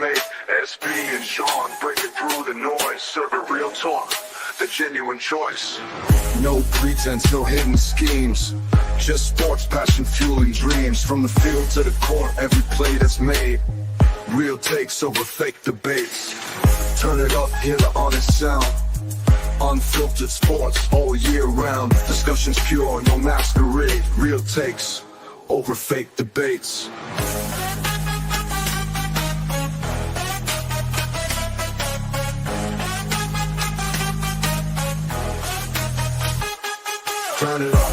made. SB and Sean breaking through the noise, serving real talk, the genuine choice. No pretense, no hidden schemes, just sports passion fueling dreams. From the field to the court, every play that's made. Real takes over fake debates. Turn it up, hear the honest sound. Unfiltered sports all year round. Discussions pure, no masquerade. Real takes over fake debates. Turn it up.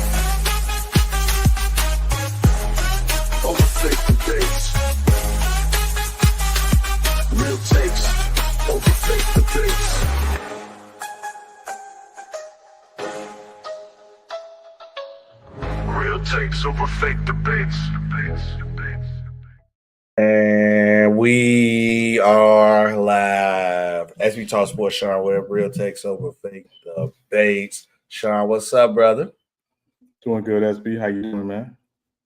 Over fake debates. Real takes over fake debates. Real takes over fake debates. And we are live. As we talk sports, Sean, where real takes over fake debates. Sean, what's up, brother? Doing good, SB. How you doing, man?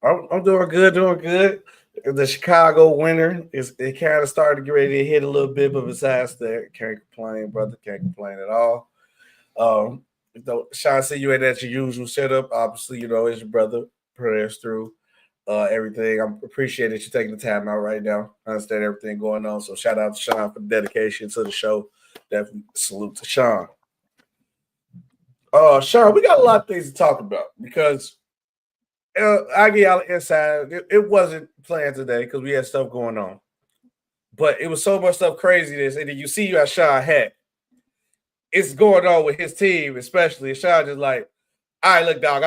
I'm doing good. The Chicago winter it kind of started to get ready to hit a little bit, but besides that, can't complain, brother. Can't complain at all. Sean, see you ain't at your usual setup. Obviously, it's your brother. Prayers through everything. I appreciate that you're taking the time out right now. I understand everything going on. So shout out to Sean for the dedication to the show. Definitely salute to Sean. Sean, we got a lot of things to talk about because I get y'all inside. It wasn't planned today because we had stuff going on, but it was so much stuff craziness. And then you see you at Sean hat. It's going on with his team, especially. And Sean just like, all right, look, dog.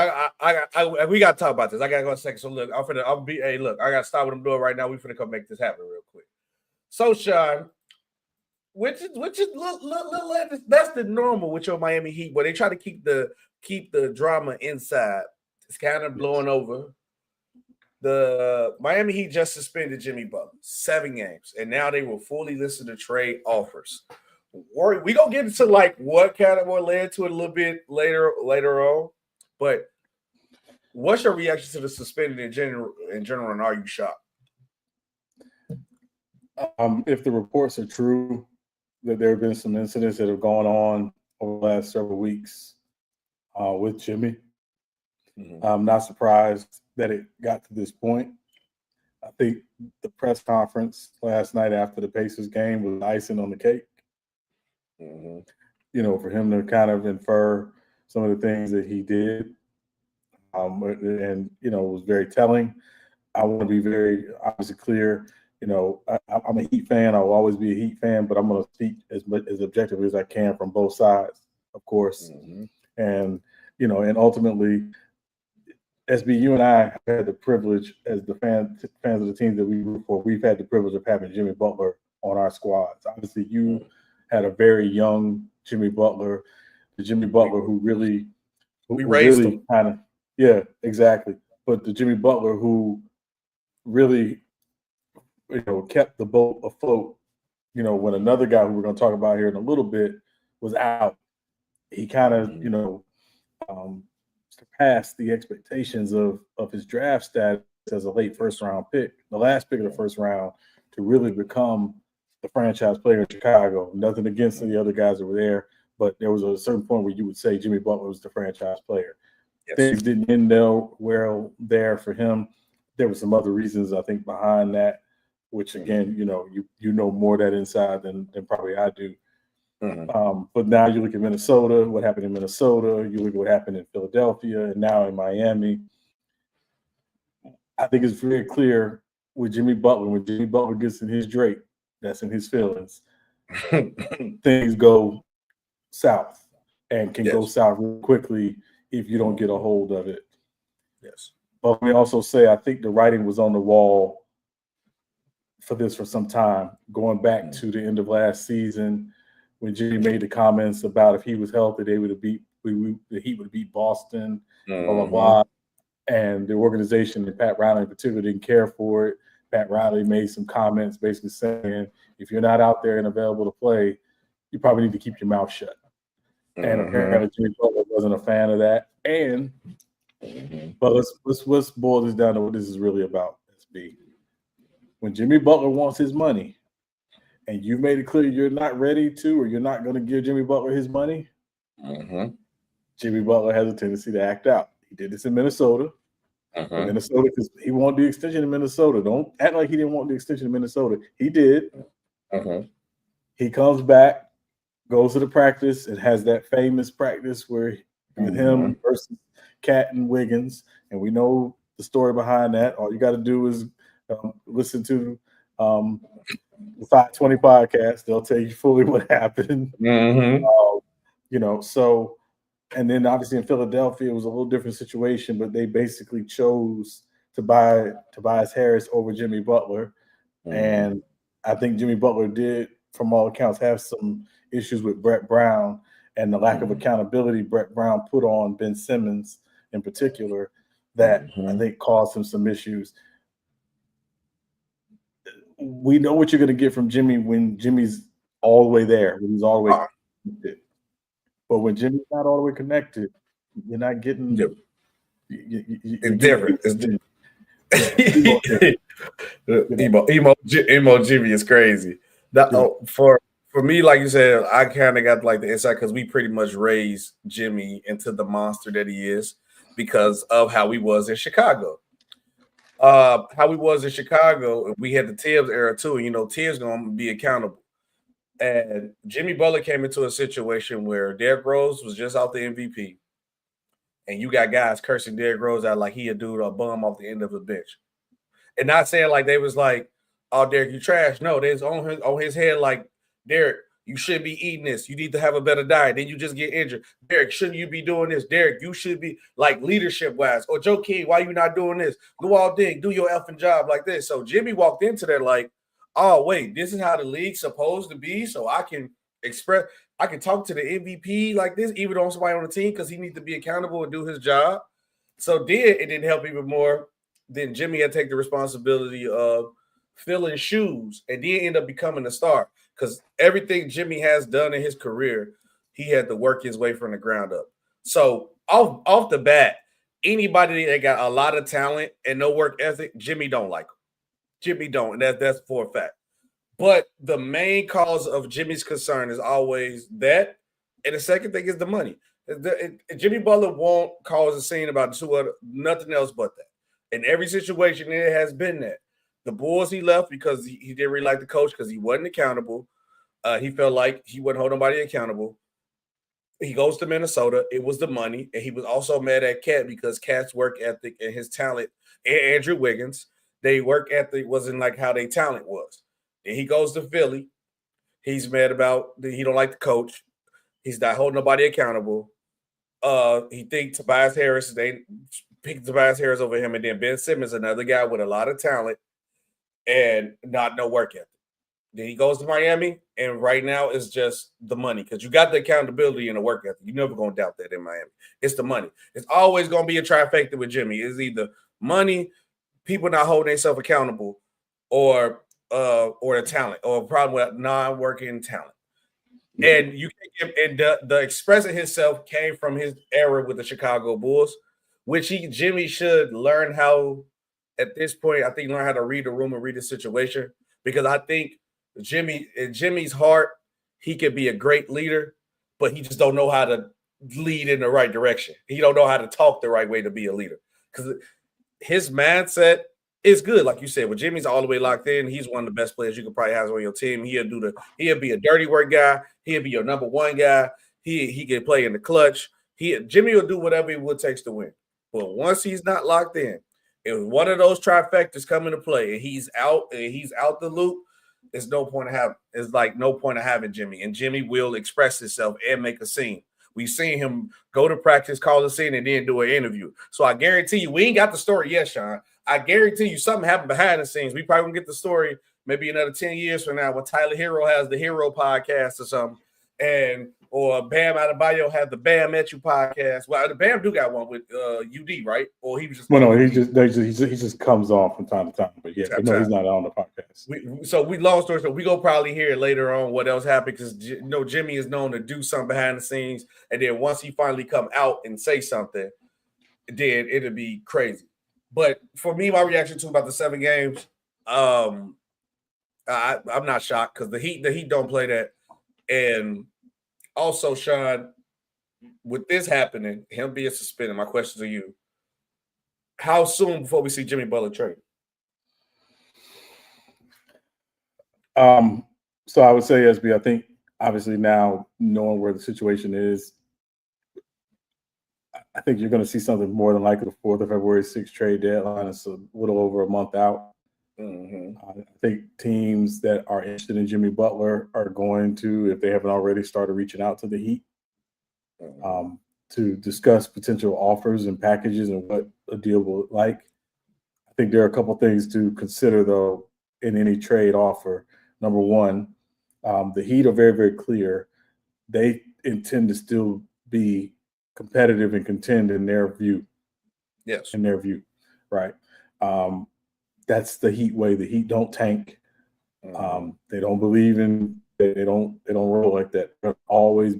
We got to talk about this. I got to go a second. So look, look, I got to stop what I'm doing right now. We finna come make this happen real quick. So Sean. Which is that's the normal with your Miami Heat, where they try to keep the drama inside. It's kind of blowing over. The Miami Heat just suspended Jimmy Butler 7 games, and now they will fully listen to trade offers. We gonna get into like what kind of what led to it a little bit later on, but what's your reaction to the suspended in general, and are you shocked? If the reports are true, that there have been some incidents that have gone on over the last several weeks with Jimmy. Mm-hmm. I'm not surprised that it got to this point. I think the press conference last night after the Pacers game was icing on the cake. Mm-hmm. For him to kind of infer some of the things that he did. And it was very telling. I want to be very obviously clear. I'm a Heat fan. I'll always be a Heat fan, but I'm going to speak as objectively as I can from both sides, of course. Mm-hmm. And, and ultimately, SB, you and I have had the privilege as the fans of the teams that we root for. We've had the privilege of having Jimmy Butler on our squads. Obviously, you had a very young Jimmy Butler, the Jimmy Butler who really raised him. Yeah, exactly. But the Jimmy Butler who really kept the boat afloat, when another guy who we're going to talk about here in a little bit was out. He kind of, surpassed the expectations of his draft status as a late first-round pick, the last pick of the first round, to really become the franchise player in Chicago. Nothing against the other guys that were there, but there was a certain point where you would say Jimmy Butler was the franchise player. Yes. Things didn't end well there for him. There were some other reasons, I think, behind that, which again, you know more of that inside than probably I do. Mm-hmm. But now you look at Minnesota, what happened in Minnesota, you look at what happened in Philadelphia, and now in Miami. I think it's very clear with Jimmy Butler, when Jimmy Butler gets in his Drake, that's in his feelings, things go south and can go south real quickly if you don't get a hold of it. Yes. But let me also say, I think the writing was on the wall for this for some time, going back to the end of last season when Jimmy made the comments about if he was healthy, the Heat would beat Boston, blah, blah, blah. And the organization and Pat Riley in particular didn't care for it. Pat Riley made some comments basically saying, if you're not out there and available to play, you probably need to keep your mouth shut. And apparently Jimmy Butler wasn't a fan of that. And but let's boil this down to what this is really about, SB. When Jimmy Butler wants his money, and you made it clear you're not ready to, or you're not going to give Jimmy Butler his money, Jimmy Butler has a tendency to act out. He did this in Minnesota. Minnesota, because he wanted the extension in Minnesota. Don't act like he didn't want the extension in Minnesota. He did. He comes back, goes to the practice, and has that famous practice where with him versus Cat and Wiggins, and we know the story behind that. All you got to do is listen to the 520 podcast. They'll tell you fully what happened. So, and then obviously in Philadelphia, it was a little different situation, but they basically chose to buy Tobias Harris over Jimmy Butler. And I think Jimmy Butler did, from all accounts, have some issues with Brett Brown and the lack of accountability Brett Brown put on Ben Simmons in particular that I think caused him some issues. We know what you're going to get from Jimmy when Jimmy's all the way there, when he's all the way connected. But when Jimmy's not all the way connected, you're not getting it's different. Emo Jimmy is crazy. For me, like you said, I kind of got like the insight because we pretty much raised Jimmy into the monster that he is because of how he was in Chicago. How he was in Chicago, we had the Tibbs era too. And, Tibbs going to be accountable. And Jimmy Butler came into a situation where Derrick Rose was just out the MVP. And you got guys cursing Derrick Rose out like he a bum off the end of the bench. And not saying like they was like, oh, Derrick, you trash. No, there's on his head like, Derrick, you shouldn't be eating this. You need to have a better diet. Then you just get injured. Derrick, shouldn't you be doing this? Derrick, you should be like leadership-wise. Or Joe King, why you not doing this? Go out there, do your effing job like this. So Jimmy walked into that like, oh, wait, this is how the league's supposed to be. So I can talk to the MVP like this, even on somebody on the team, because he needs to be accountable and do his job. So it didn't help even more. Then Jimmy had to take the responsibility of filling shoes and then end up becoming a star. Because everything Jimmy has done in his career, he had to work his way from the ground up. So off the bat, anybody that got a lot of talent and no work ethic, Jimmy don't like him. Jimmy don't, and that's for a fact. But the main cause of Jimmy's concern is always that, and the second thing is the money. Jimmy Butler won't cause a scene about nothing else but that. In every situation, it has been that. The Bulls, he left because he didn't really like the coach because he wasn't accountable. He felt like he wouldn't hold nobody accountable. He goes to Minnesota. It was the money. And he was also mad at Cat because Cat's work ethic and his talent, and Andrew Wiggins, their work ethic wasn't like how their talent was. Then he goes to Philly. He's mad about he don't like the coach. He's not holding nobody accountable. He thinks Tobias Harris, they picked Tobias Harris over him. And then Ben Simmons, another guy with a lot of talent and no work ethic. Then he goes to Miami, and right now it's just the money because you got the accountability and the work ethic. You're never going to doubt that in Miami. It's the money. It's always going to be a trifecta with Jimmy. It's either money, people not holding themselves accountable, or the talent, or a problem with non-working talent. And you can give, and the expressing himself came from his era with the Chicago Bulls, which Jimmy should learn how. At this point, I think learn how to read the room and read the situation, because I think Jimmy's heart, he could be a great leader, but he just don't know how to lead in the right direction. He don't know how to talk the right way to be a leader, because his mindset is good. Like you said, when Jimmy's all the way locked in, he's one of the best players you could probably have on your team. He'll be a dirty work guy. He'll be your number one guy. He can play in the clutch. Jimmy will do whatever it takes to win. But once he's not locked in, if one of those trifectas come into play and he's out the loop, there's no point of having Jimmy. And Jimmy will express himself and make a scene. We've seen him go to practice, call a scene, and then do an interview. So I guarantee you, we ain't got the story yet, Sean. I guarantee you something happened behind the scenes. We probably gonna get the story maybe another 10 years from now when Tyler Hero has the Hero podcast or something, or Bam Adebayo has the Bam Met You podcast. Well, the Bam do got one with UD, right? Or he was just he just comes on from time to time. But yeah, no, he's not on the podcast. Long story short, we gonna probably hear it later on what else happened, because Jimmy is known to do something behind the scenes, and then once he finally come out and say something, then it'll be crazy. But for me, my reaction to about the 7 games, I'm not shocked because the Heat don't play that. And also, Sean, with this happening, him being suspended, my question to you: how soon before we see Jimmy Butler trade? So I would say, SB, I think obviously now knowing where the situation is, I think you're going to see something more than likely before the February 6th trade deadline. It's a little over a month out. I think teams that are interested in Jimmy Butler are going to, if they haven't already, started reaching out to the Heat to discuss potential offers and packages and what a deal will look like. I think there are a couple things to consider, though, in any trade offer. Number one, the Heat are very, very clear. They intend to still be competitive and contend in their view. Yes. In their view, right? That's the Heat way. The Heat don't tank. They don't believe in. They don't roll like that. They'll always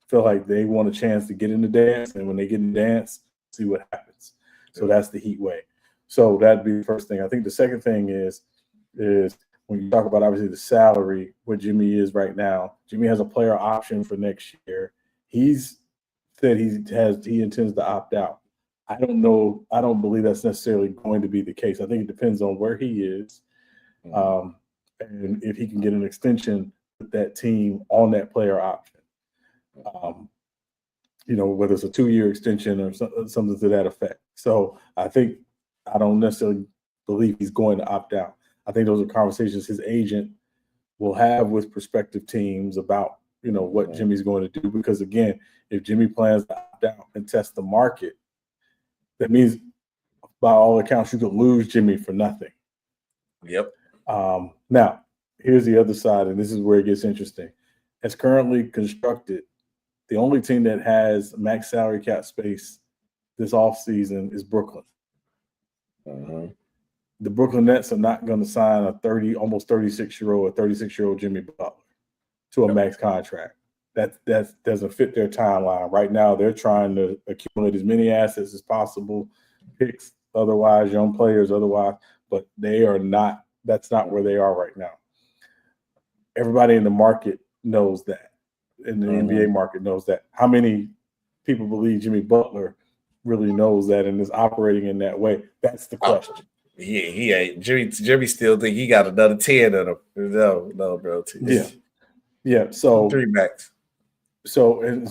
feel like they want a chance to get in the dance, and when they get in the dance, see what happens. So that's the Heat way. So that'd be the first thing. I think the second thing is when you talk about obviously the salary, where Jimmy is right now. Jimmy has a player option for next year. He's said he intends to opt out. I don't know. I don't believe that's necessarily going to be the case. I think it depends on where he is, and if he can get an extension with that team on that player option. Whether it's a 2-year extension or something to that effect. So I don't necessarily believe he's going to opt out. I think those are conversations his agent will have with prospective teams about, what Jimmy's going to do. Because again, if Jimmy plans to opt out and test the market, that means by all accounts you could lose Jimmy for nothing. Yep. Now, here's the other side, and this is where it gets interesting. As currently constructed, the only team that has max salary cap space this offseason is Brooklyn. The Brooklyn Nets are not going to sign a almost 36-year-old Jimmy Butler to a max contract. That doesn't fit their timeline. Right now, they're trying to accumulate as many assets as possible, picks, otherwise, young players, otherwise, but they are not. That's not where they are right now. Everybody in the market knows that. In the NBA market knows that. How many people believe Jimmy Butler really knows that and is operating in that way? That's the question. He ain't. Jimmy still think he got another 10 in him. No, bro. Yeah. So 3 max. And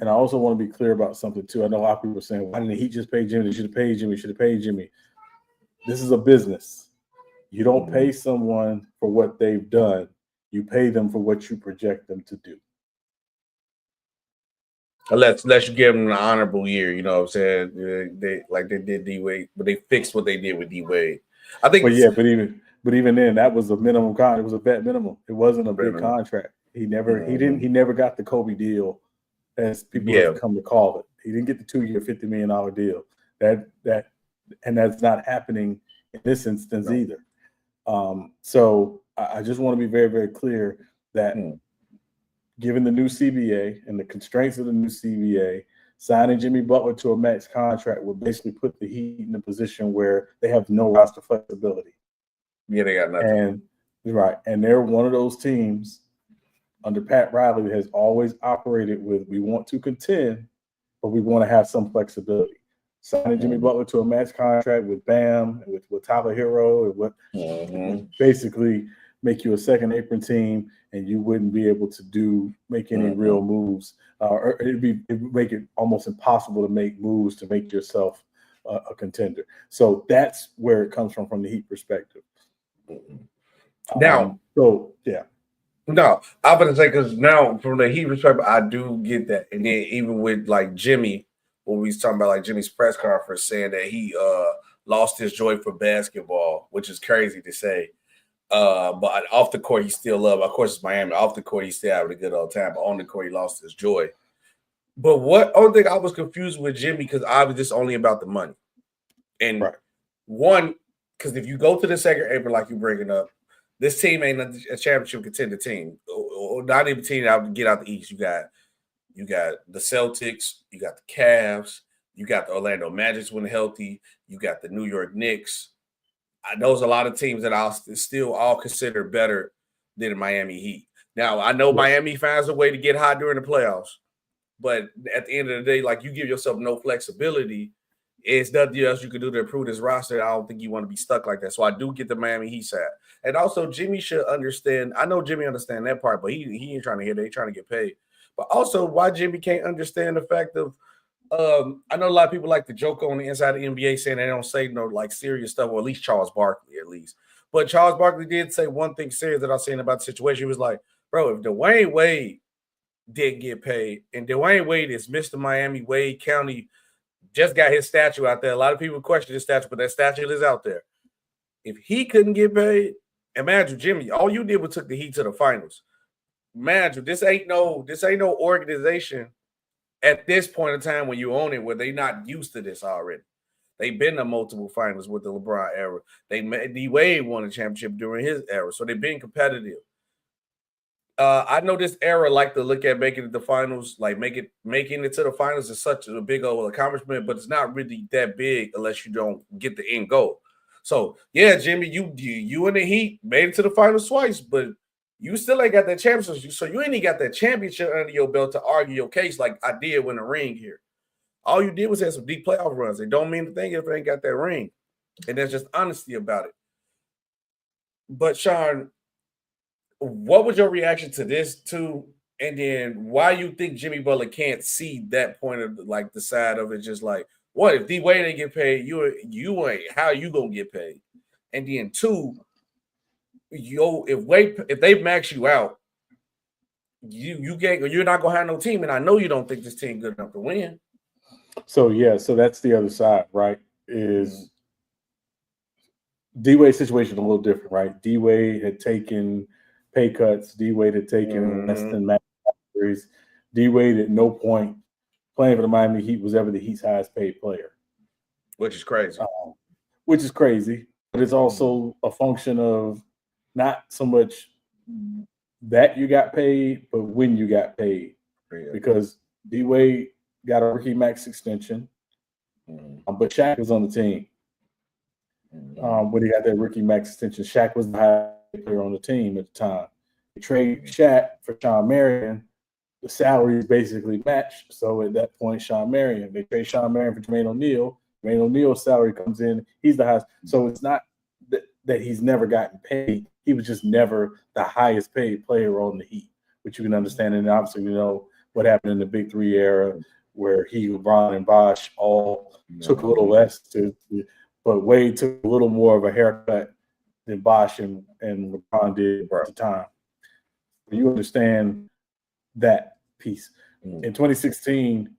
I also want to be clear about something too. I know a lot of people are saying, why didn't he just pay Jimmy? They should have paid Jimmy. Should have paid Jimmy. This is a business. You don't pay someone for what they've done. You pay them for what you project them to do. Unless you give them an honorable year, you know what I'm saying? They did D Wade, but they fixed what they did with D Wade. I think. But even then, that was a minimum contract. It was a vet minimum. It wasn't a big contract. He never got the Kobe deal, as people have come to call it. He didn't get the 2-year, $50 million deal. And that's not happening in this instance either. So I just want to be very, very clear that given the new CBA and the constraints of the new CBA, signing Jimmy Butler to a max contract will basically put the Heat in a position where they have no roster flexibility. Yeah, they got nothing. And they're one of those teams under Pat Riley that has always operated with, we want to contend, but we want to have some flexibility. Signing Jimmy Butler to a max contract with Bam, with Tyler Hero, and what basically make you a second apron team, and you wouldn't be able to make any real moves. Or it'd make it almost impossible to make moves to make yourself a contender. So that's where it comes from the Heat perspective. Now, No, I'm gonna say because now from the Heat perspective, I do get that, and then even with like Jimmy, when we was talking about like Jimmy's press conference saying that he lost his joy for basketball, which is crazy to say. But off the court, he still loved. Of course, it's Miami. Off the court, he still having a good old time. But on the court, he lost his joy. But only thing I was confused with Jimmy, because obviously it's only about the money. And one, because if you go to the second apron like you're bringing up, this team ain't a championship contender team, or not even a team out to get out the East. You got the Celtics, you got the Cavs, you got the Orlando Magic when healthy, you got the New York Knicks. those are a lot of teams that I'll still all consider better than the Miami Heat. Now, I know Miami finds a way to get hot during the playoffs, but at the end of the day, like, you give yourself no flexibility. It's nothing else you can do to improve this roster. I don't think you want to be stuck like that. So I do get the Miami Heat side. And also, Jimmy should understand. I know Jimmy understands that part, but he ain't trying to hear that. He's trying to get paid. But also, why Jimmy can't understand the fact of, I know a lot of people like to joke on the inside of the NBA saying they don't say no like serious stuff, or at least Charles Barkley, at least. But Charles Barkley did say one thing serious that I was saying about the situation. He was like, bro, if Dwayne Wade didn't get paid, and Dwayne Wade is Mr. Miami Wade County, just got his statue out there. A lot of people question his statue, but that statue is out there. If he couldn't get paid, imagine, Jimmy, all you did was took the Heat to the finals. Imagine, this ain't no organization at this point in time when you own it where they not used to this already. They've been to multiple finals with the LeBron era. D Wade won a championship during his era, so they've been competitive. I know this era like to look at making it the finals, like making it to the finals is such a big old accomplishment, but it's not really that big unless you don't get the end goal. So yeah, Jimmy, you and the Heat made it to the finals twice, but you still ain't got that championship. So you ain't even got that championship under your belt to argue your case like I did win a ring here. All you did was have some deep playoff runs. It don't mean a thing if it ain't got that ring. And there's just honesty about it. But Sean, what was your reaction to this too? And then why you think Jimmy Butler can't see that point of like the side of it? Just like, what if D Wade didn't get paid? You ain't, how you gonna get paid? And then two, if they max you out, you're not gonna have no team. And I know you don't think this team good enough to win. So that's the other side, right? Is D Wade's situation a little different, right? D Wade had taken pay cuts. D Wade had taken less than max salaries. D Wade at no point playing for the Miami Heat was ever the Heat's highest paid player, which is crazy. But it's also a function of not so much that you got paid, but when you got paid, because D Wade got a rookie max extension, but Shaq was on the team when he got that rookie max extension. Shaq was the highest player on the team at the time. They trade Shaq for Sean Marion. The salaries basically matched. So at that point, they trade Sean Marion for Jermaine O'Neal. Jermaine O'Neal's salary comes in. He's the highest. So it's not that he's never gotten paid. He was just never the highest paid player on the Heat, which you can understand. And obviously, you know what happened in the Big Three era, where he, LeBron, and Bosh all took a little less but Wade took a little more of a haircut than Bosh and LeBron did at the time. You understand that piece. In 2016,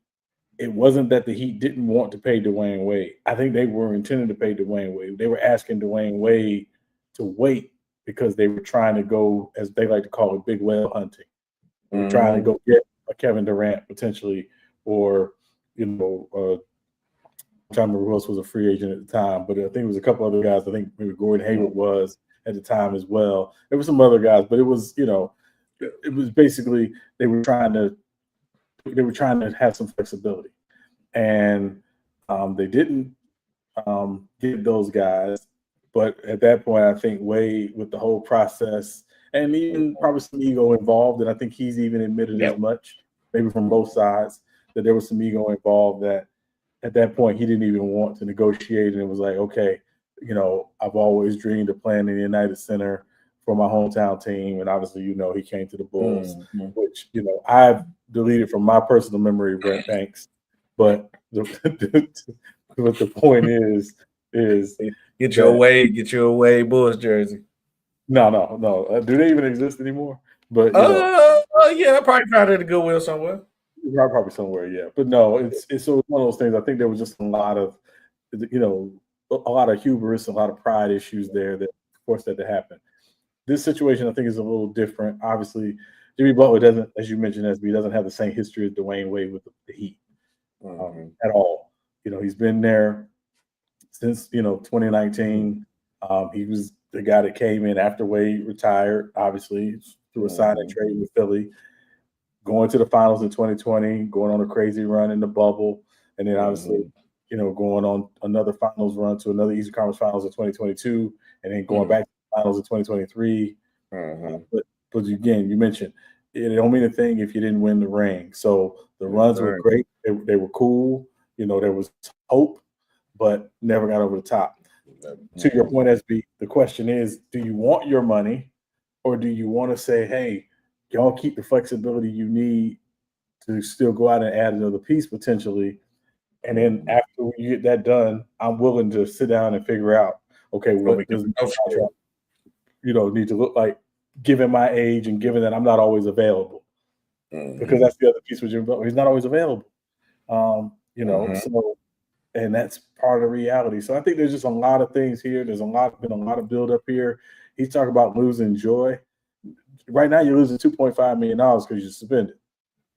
it wasn't that the Heat didn't want to pay Dwayne Wade. I think they were intending to pay Dwayne Wade. They were asking Dwayne Wade to wait because they were trying to go, as they like to call it, big whale hunting. They were trying to go get a Kevin Durant potentially, or I'm trying to remember who else was a free agent at the time, but I think it was a couple other guys. I think maybe Gordon Hayward was at the time as well. There were some other guys, but it was basically they were trying to have some flexibility, and they didn't get those guys. But at that point, I think Wade, with the whole process, and even probably some ego involved, and I think he's even admitted as much, maybe from both sides, that there was some ego involved, that at that point he didn't even want to negotiate, and it was like, okay, I've always dreamed of playing in the United Center for my hometown team, and obviously, he came to the Bulls, which I've deleted from my personal memory, Brent Banks. But the point is get your away Bulls jersey. No. Do they even exist anymore? But yeah, I probably found it at Goodwill somewhere. Probably somewhere, yeah. But no, it's one of those things. I think there was just a lot of hubris, a lot of pride issues there that forced that to happen. This situation, I think, is a little different. Obviously, Jimmy Butler doesn't, as you mentioned, SB, doesn't have the same history as Dwayne Wade with the Heat at all. He's been there since 2019. He was the guy that came in after Wade retired, obviously through a sign and trade with Philly, going to the finals in 2020, going on a crazy run in the bubble, and then obviously going on another finals run to another Eastern Conference Finals in 2022, and then going back to the finals in 2023. But again, you mentioned it don't mean a thing if you didn't win the ring. So the runs were great. They were cool. There was hope, but never got over the top. To your point, SB, the question is, do you want your money, or do you want to say, hey, y'all keep the flexibility you need to still go out and add another piece potentially? And then after you get that done, I'm willing to sit down and figure out, okay, what does the contract, need to look like, given my age and given that I'm not always available. Because that's the other piece with Jimmy Butler. He's not always available. So, and that's part of the reality. So I think there's just a lot of things here. There's been a lot of build up here. He's talking about losing joy. Right now, you're losing $2.5 million because you're suspended.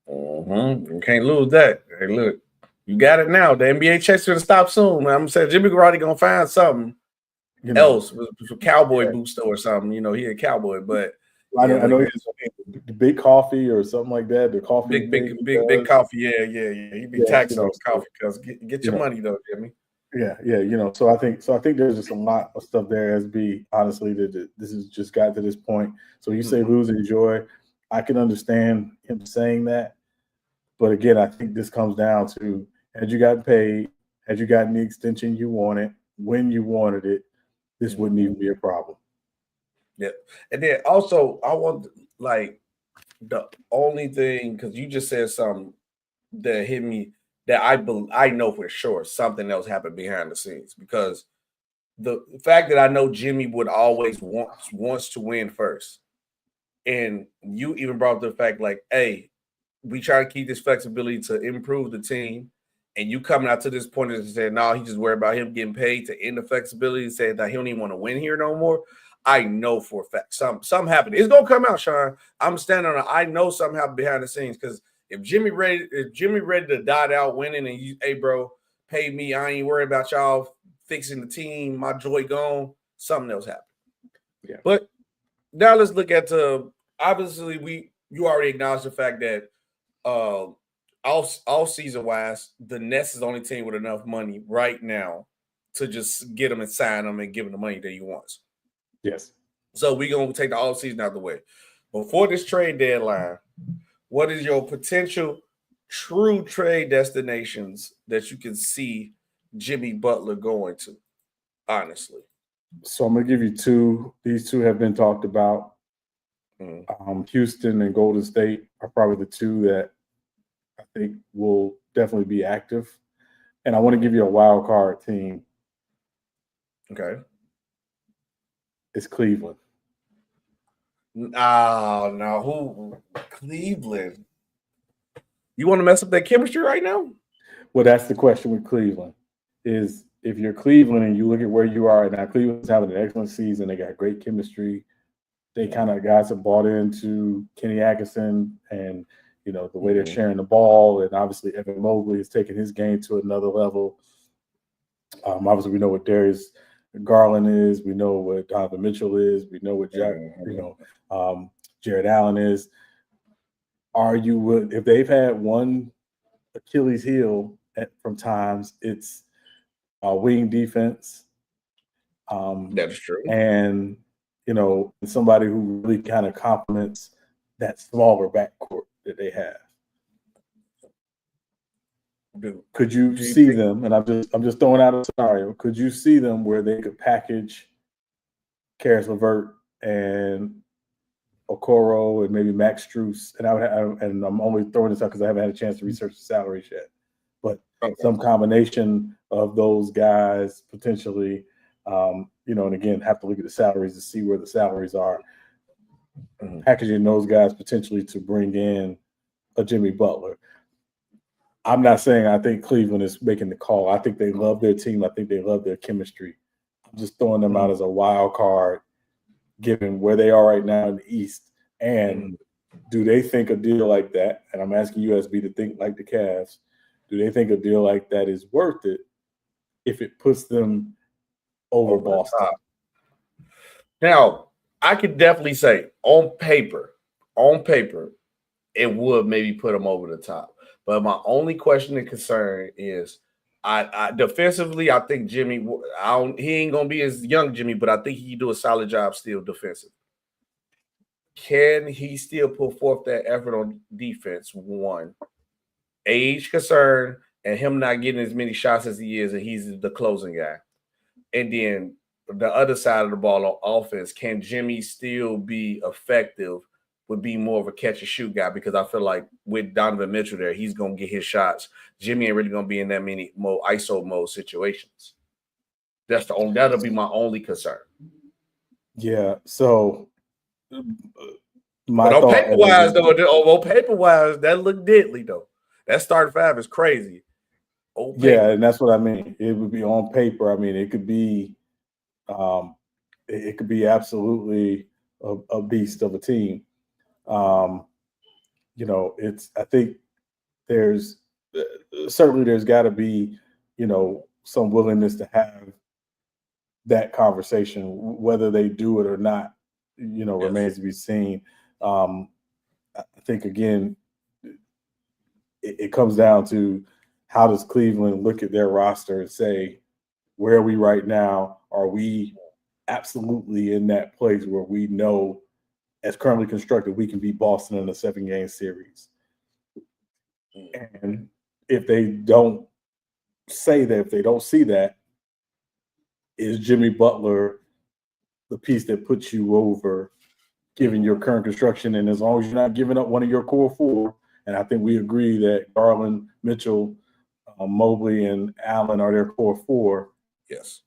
You can't lose that. Hey, look, you got it now. The NBA checks are going to stop soon. I'm saying Jimmy Garotty going to find something else for Cowboy boot store or something. He a cowboy, but I know he's the big coffee or something like that. The coffee, big coffee. Yeah. He be taxing on coffee because get your money though, Jimmy. Yeah. So I think there's just a lot of stuff there. SB, honestly, that this has just got to this point. So you say losing joy, I can understand him saying that, but again, I think this comes down to: had you gotten paid, had you gotten the extension you wanted, when you wanted it, this wouldn't even be a problem. Yeah, and then also I want the only thing, because you just said something that hit me that I know for sure something else happened behind the scenes, because the fact that I know Jimmy would always wants to win first, and you even brought up the fact hey, we try to keep this flexibility to improve the team, and you coming out to this point and saying no, he just worried about him getting paid to end the flexibility, saying that he don't even want to win here no more. I know for a fact something happened. It's gonna come out, Sean. I'm standing on it. I know something happened behind the scenes, because if Jimmy ready to dot out winning and you, hey bro, pay me, I ain't worried about y'all fixing the team, my joy gone, something else happened. Yeah. But now let's look at obviously you already acknowledged the fact that all season wise, the Nets is the only team with enough money right now to just get him and sign him and give him the money that he wants. Yes. So we're going to take the all season out of the way. Before this trade deadline, what is your potential true trade destinations that you can see Jimmy Butler going to, honestly? So I'm going to give you two. These two have been talked about. Houston and Golden State are probably the two that I think will definitely be active. And I want to give you a wild card team. Okay. It's Cleveland. No, who? Cleveland. You want to mess up that chemistry right now? Well, that's the question with Cleveland. Is if you're Cleveland and you look at where you are now, Cleveland's having an excellent season. They got great chemistry. They kind of guys have bought into Kenny Atkinson and the way they're sharing the ball, and obviously Evan Mobley has taken his game to another level. Obviously, we know what Darius Garland is. We know what Donovan Mitchell is. We know what Jared Allen is. If they've had one Achilles heel from times, it's wing defense. That's true. And somebody who really kind of complements that smaller backcourt that they have. Could you see them? And I'm just throwing out a scenario. Could you see them where they could package Karis LeVert and Okoro and maybe Max Strus? And I'm only throwing this out because I haven't had a chance to research the salaries yet. But some combination of those guys potentially, and again, have to look at the salaries to see where the salaries are. Packaging those guys potentially to bring in a Jimmy Butler. I'm not saying I think Cleveland is making the call. I think they love their team. I think they love their chemistry. I'm just throwing them out as a wild card, given where they are right now in the East. And do they think a deal like that, and I'm asking USB to think like the Cavs, do they think a deal like that is worth it if it puts them over Boston? Now, I could definitely say on paper, it would maybe put them over the top. But my only question and concern is, I defensively, I think Jimmy. He ain't gonna be as young Jimmy, but I think he do a solid job still defensive. Can he still put forth that effort on defense? One, age concern, and him not getting as many shots as he is, and he's the closing guy. And then the other side of the ball on offense, can Jimmy still be effective? Would be more of a catch and shoot guy, because I feel like with Donovan Mitchell there, he's gonna get his shots. Jimmy ain't really gonna be in that many more ISO mode situations. That'll be my only concern. Yeah. So but on paper wise, though, on paper wise, that looked deadly though. That starting five is crazy. Yeah, and that's what I mean. It would be on paper. I mean, it could be, absolutely a beast of a team. You know, I think there's got to be, you know, some willingness to have that conversation, whether they do it or not, you know, remains to be seen. I think, again, it comes down to, how does Cleveland look at their roster and say, where are we right now? Are we absolutely in that place where we know, as currently constructed, we can beat Boston in a 7-game series? And if they don't say that, if they don't see that, is Jimmy Butler the piece that puts you over, given your current construction? And as long as you're not giving up one of your core four, and I think we agree that Garland, Mitchell, Mobley, and Allen are their core four. Yes.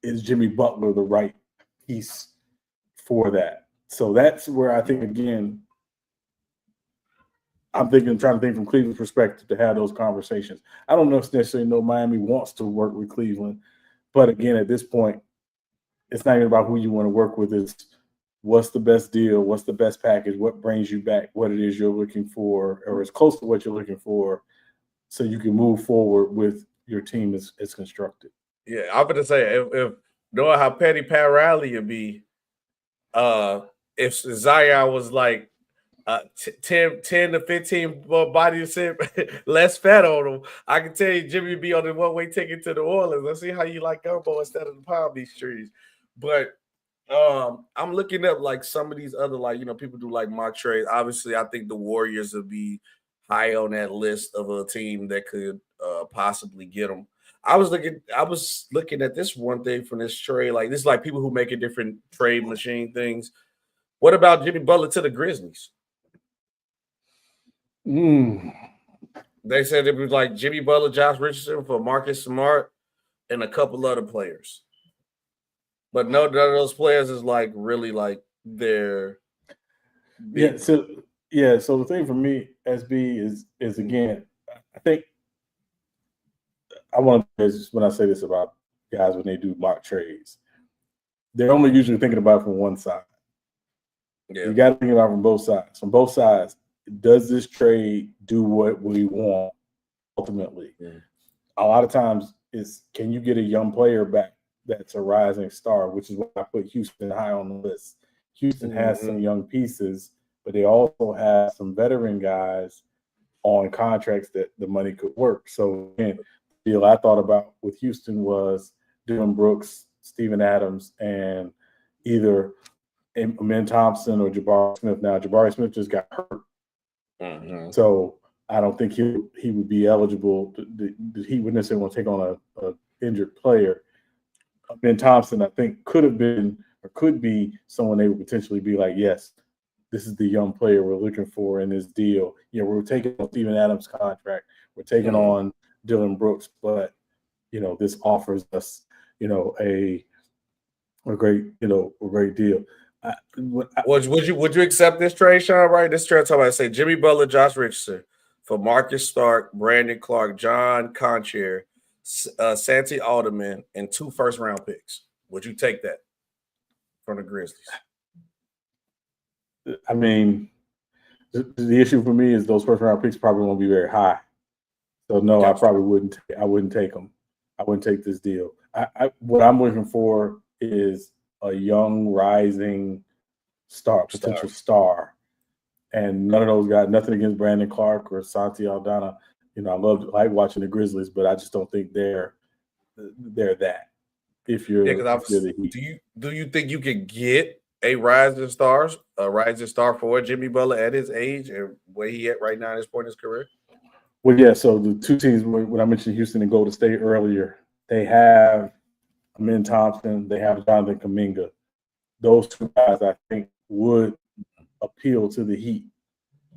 Is Jimmy Butler the right piece for that? So that's where I think, again, trying to think from Cleveland's perspective to have those conversations. I don't necessarily know Miami wants to work with Cleveland, but again, at this point, it's not even about who you want to work with. It's what's the best deal, what's the best package, what brings you back, what it is you're looking for, or as close to what you're looking for, so you can move forward with your team as constructed. Yeah, I'm going to say, if knowing how petty Pat Riley would be, if Zion was like 10 to 15 body less fat on him, I can tell you Jimmy would be on the one-way ticket to New Orleans. Let's see how you like gumbo instead of the Palm Beach trees. But I'm looking up like some of these other, like, you know, people do like mock trades. Obviously, I think the Warriors would be high on that list of a team that could possibly get them. I was looking at this one thing from this trade. Like, this is like people who make a different trade machine things. What about Jimmy Butler to the Grizzlies? They said it was like Jimmy Butler, Josh Richardson for Marcus Smart, and a couple other players. But none of those players is like really like their big. So the thing for me, SB, is again, I think I want to, when I say this about guys when they do mock trades, they're only usually thinking about it from one side. Yeah. You got to think about it from both sides. From both sides, does this trade do what we want ultimately? Yeah. A lot of times is, can you get a young player back that's a rising star, which is why I put Houston high on the list. Houston has some young pieces, but they also have some veteran guys on contracts that the money could work. So again, the deal I thought about with Houston was Dylan Brooks, Steven Adams, and either Amen Thompson or Jabari Smith. Now, Jabari Smith just got hurt. So I don't think he would be eligible. He wouldn't necessarily want to take on a injured player. Ben Thompson, I think, could have been or could be someone they would potentially be like, yes, this is the young player we're looking for in this deal. You know, we're taking on Steven Adams' contract. We're taking on Dylan Brooks, but, you know, this offers us, you know, a great deal. Would you accept this trade, Sean? Right? This trade talking about, say, Jimmy Butler, Josh Richardson for Marcus Stark, Brandon Clark, John Concher, Santi Alderman, and 2 first-round picks. Would you take that from the Grizzlies? I mean, the issue for me is those first-round picks probably won't be very high. So no, gotcha. I probably wouldn't. I wouldn't take them. I wouldn't take this deal. What I'm looking for is a young, rising potential star. And none of those guys, nothing against Brandon Clark or Santi Aldana, I like watching the Grizzlies, but I just don't think they're that. If you're the Heat. Do you think you can get a rising star for Jimmy Butler at his age and where he at right now at this point in his career? Well, yeah. So the two teams when I mentioned Houston and Golden State earlier, they have Amin Thompson, they have Jonathan Kuminga. Those two guys, I think, would appeal to the Heat.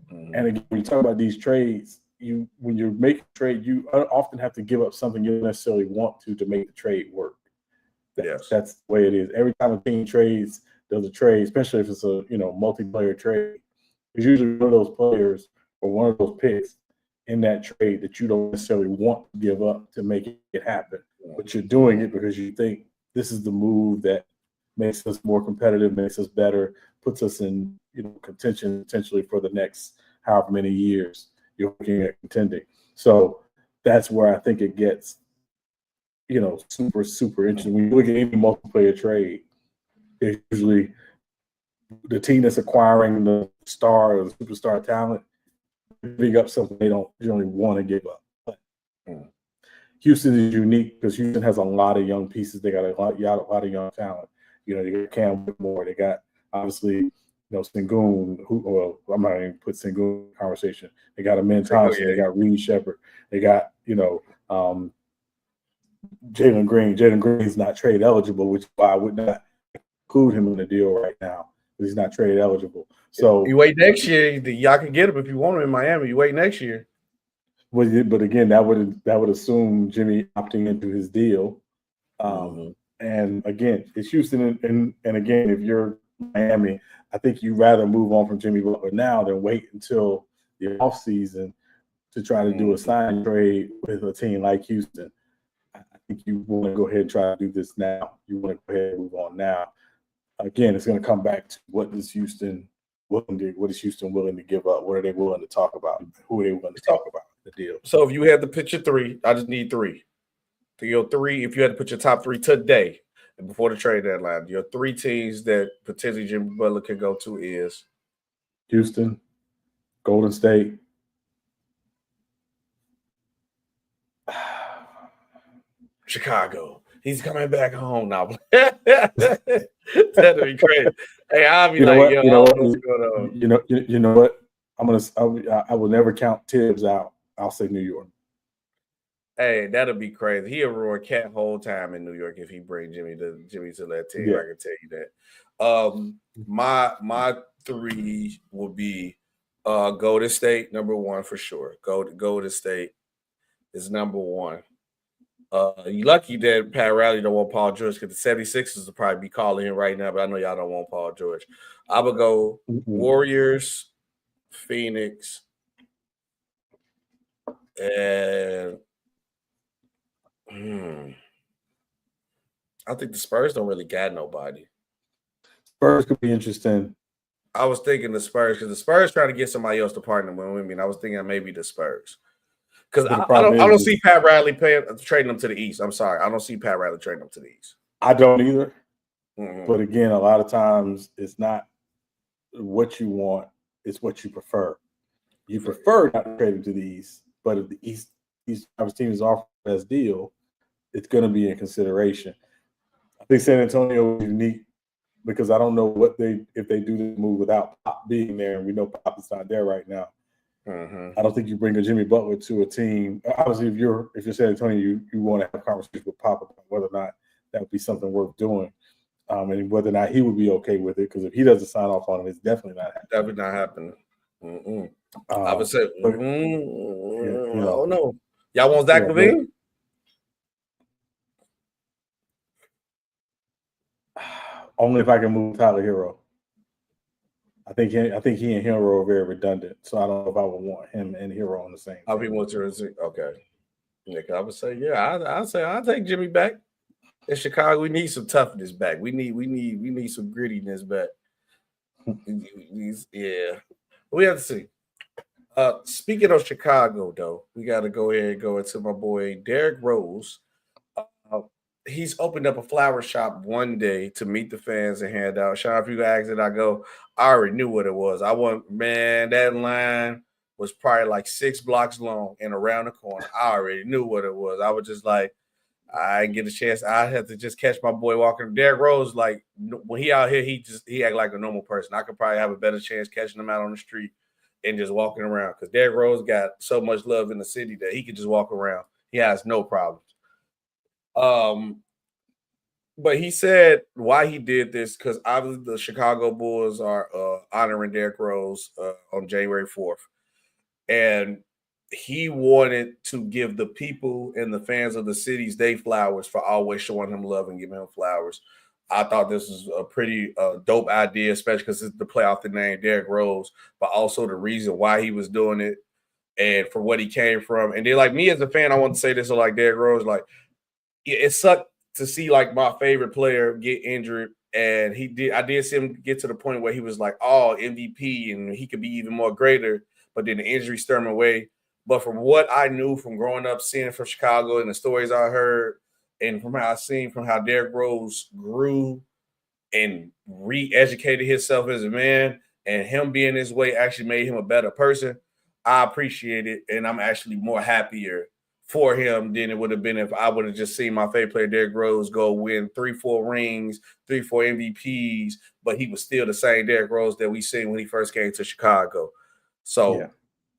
And again, when you talk about these trades, when you're making a trade, you often have to give up something you don't necessarily want to make the trade work. That's the way it is. Every time a team does a trade, especially if it's a multiplayer trade, there's usually one of those players or one of those picks in that trade that you don't necessarily want to give up to make it happen. But you're doing it because you think this is the move that makes us more competitive, makes us better, puts us in contention potentially for the next however many years you're looking at contending. So that's where I think it gets super, super interesting. When you look at any multiplayer trade, it's usually the team that's acquiring the star or the superstar talent giving up something they don't generally want to give up. But Houston is unique because Houston has a lot of young pieces. They got a lot of young talent. They got Cam Whitmore. They got obviously Sengun. I'm not even put Sengun in the conversation. They got Amin Thompson. They got Reed Shepard. They got Jalen Green. Jalen Green is not trade eligible, which is why I would not include him in the deal right now. He's not trade eligible. So you wait next year. Y'all can get him if you want him in Miami. You wait next year. But again, that would assume Jimmy opting into his deal. And again, it's Houston, and again, if you're Miami, I think you'd rather move on from Jimmy Butler now than wait until the offseason to try to do a sign trade with a team like Houston. I think you want to go ahead and try to do this now. You want to go ahead and move on now. Again, it's going to come back to what is Houston willing to give up? What are they willing to talk about? Who are they willing to talk about? The deal. So if you had to pitch your three, I just need three. To your three, if you had to put your top three today and before the trade deadline, your three teams that potentially Jimmy Butler can go to is Houston, Golden State, Chicago. He's coming back home now. That'd be crazy. Hey, I'll be what's going on? You know what? I will never count Tibbs out. I'll say New York. Hey, that'll be crazy. He'll roar cat whole time in New York if he bring Jimmy to that team. Yeah. I can tell you that. My three will be Golden State, number one for sure. Golden State is number one. You lucky that Pat Riley don't want Paul George because the 76ers will probably be calling him right now, but I know y'all don't want Paul George. I would go Warriors, Phoenix, and I think the Spurs don't really got nobody. Spurs could be interesting. I was thinking the Spurs because the Spurs trying to get somebody else to partner with me. I was thinking maybe the Spurs. Because I don't see Pat Riley trading them to the East. I'm sorry. I don't see Pat Riley trading them to the East. I don't either. But again, a lot of times it's not what you want, it's what you prefer. You prefer not to trade them to the East, but if the East team is offering the best deal, it's going to be in consideration. I think San Antonio is unique because I don't know if they do this move without Pop being there, and we know Pop is not there right now. I don't think you bring a Jimmy Butler to a team. Obviously, if you're San Antonio, you want to have conversations with Pop about whether or not that would be something worth doing, and whether or not he would be okay with it. Because if he doesn't sign off on it, it's definitely not happening. Definitely not happening. I would say, oh no, y'all want Zach LaVine? Only if I can move Tyler Hero. I think he and Hero are very redundant, so I don't know if I would want him and Hero on the same. I'll be more okay. Nick, I would say, I'll take Jimmy back. In Chicago, we need some toughness back. We need some grittiness back. Yeah, we have to see. Speaking of Chicago, though, we got to go ahead and go into my boy Derrick Rose. He's opened up a flower shop one day to meet the fans and hand out. Sean, if you ask it, I already knew what it was. That line was probably like 6 blocks long and around the corner. I already knew what it was. I was just like, I didn't get a chance. I had to just catch my boy walking. Derrick Rose, like when he out here, he act like a normal person. I could probably have a better chance catching him out on the street and just walking around because Derrick Rose got so much love in the city that he could just walk around. He has no problems. But he said why he did this because obviously the Chicago Bulls are honoring Derrick Rose on January 4th. And he wanted to give the people and the fans of the cities they flowers for always showing him love and giving him flowers. I thought this was a pretty dope idea, especially because it's the play off the name Derrick Rose, but also the reason why he was doing it and for what he came from. And then, like me as a fan, I want to say this, so like Derrick Rose, like it sucked to see like my favorite player get injured. And I did see him get to the point where he was like, oh, MVP, and he could be even more greater. But then the injury stirred him away. But from what I knew from growing up, seeing from Chicago and the stories I heard, and from how I seen from how Derrick Rose grew and re-educated himself as a man, and him being this way actually made him a better person, I appreciate it. And I'm actually more happier for him than it would have been if I would have just seen my favorite player, Derrick Rose, go win 3-4 rings, 3-4 MVPs, but he was still the same Derrick Rose that we seen when he first came to Chicago. So, yeah.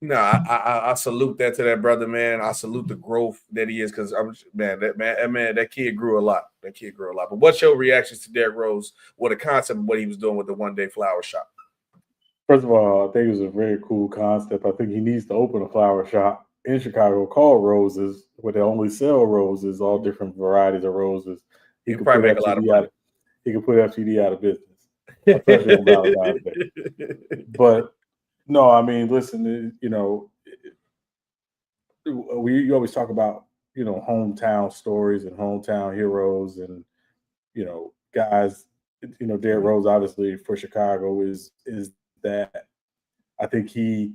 No, I salute that to that brother, man. I salute the growth that he is because that kid grew a lot. That kid grew a lot. But what's your reactions to Derrick Rose with the concept of what he was doing with the one-day flower shop? First of all, I think it was a very cool concept. I think he needs to open a flower shop in Chicago called Roses, where they only sell roses, all different varieties of roses. He could probably make a lot of money. He could put FTD out of business, especially on Valentine's Day. But no, I mean, listen, we always talk about, hometown stories and hometown heroes and, guys, Derrick Rose, obviously for Chicago is that I think he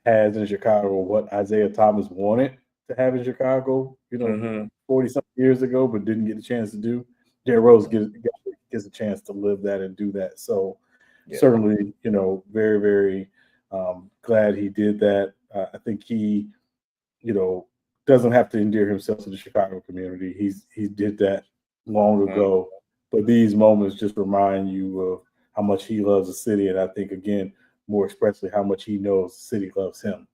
has in Chicago what Isaiah Thomas wanted to have in Chicago, 40-something years ago, but didn't get a chance to do. Derrick Rose gets a chance to live that and do that. So, certainly, very, very glad he did that. I think he, doesn't have to endear himself to the Chicago community. He did that long ago. But these moments just remind you of how much he loves the city. And I think, again, more expressly, how much he knows the city loves him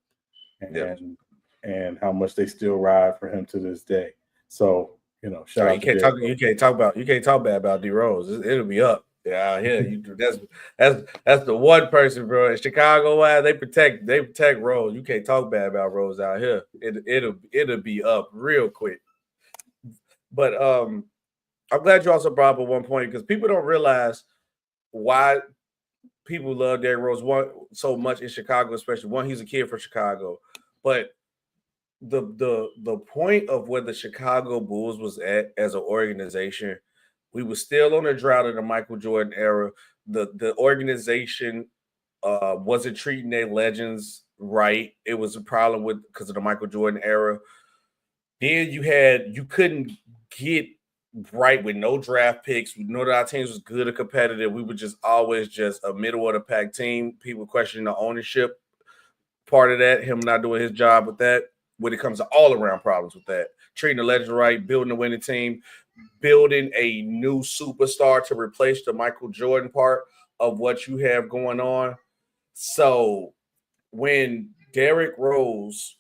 and how much they still ride for him to this day. So, shout out to Derrick. You can't talk bad about D Rose. It'll be up. Yeah, that's the one person, bro. In Chicago, they protect Rose. You can't talk bad about Rose out here. It'll be up real quick. But I'm glad you also brought up at one point because people don't realize why people love Derrick Rose so much in Chicago, especially one, he's a kid from Chicago. But the point of where the Chicago Bulls was at as an organization, we were still on the drought of the Michael Jordan era. The organization wasn't treating their legends right. It was a problem because of the Michael Jordan era. Then you couldn't get right with no draft picks. We know that our teams was good and competitive. We were just always just a middle of the pack team. People questioning the ownership part of that, him not doing his job with that. When it comes to all around problems with that, treating the legends right, building a winning team, building a new superstar to replace the Michael Jordan part of what you have going on. So when Derrick Rose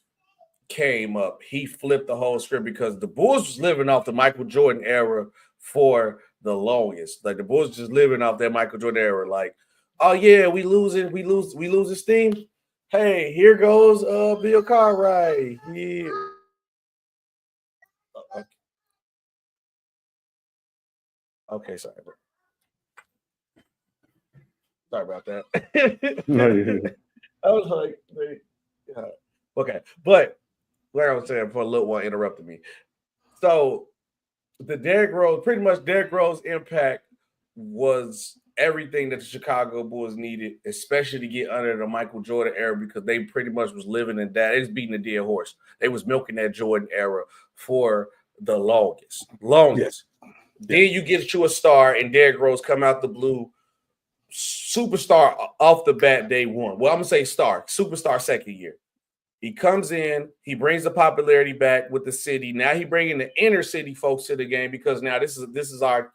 came up, he flipped the whole script because the Bulls was living off the Michael Jordan era for the longest. Like the Bulls just living off that Michael Jordan era. Like, oh yeah, we losing steam. Hey, here goes Bill Cartwright. Yeah. Okay, sorry, bro. Sorry about that. I was like, okay, but like I was saying, for a little while, interrupted me. So the Derrick Rose impact was everything that the Chicago Bulls needed, especially to get under the Michael Jordan era, because they pretty much was living in that. They was beating the dead horse. They was milking that Jordan era for the longest. Yes. Then you get you a star and Derrick Rose come out the blue superstar off the bat day one. Well, I'm gonna say superstar second year. He comes in, he brings the popularity back with the city. Now he bringing the inner city folks to the game because now this is our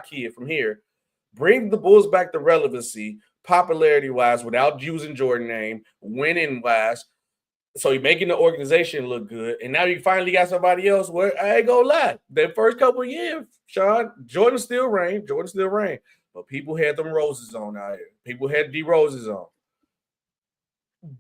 kid from here. Bring the Bulls back to relevancy, popularity wise, without using Jordan name, winning wise. So you're making the organization look good, and now you finally got somebody else. Where I ain't gonna lie, the first couple of years, Sean, Jordan still reigned, but people had them roses on out here. People had D roses on.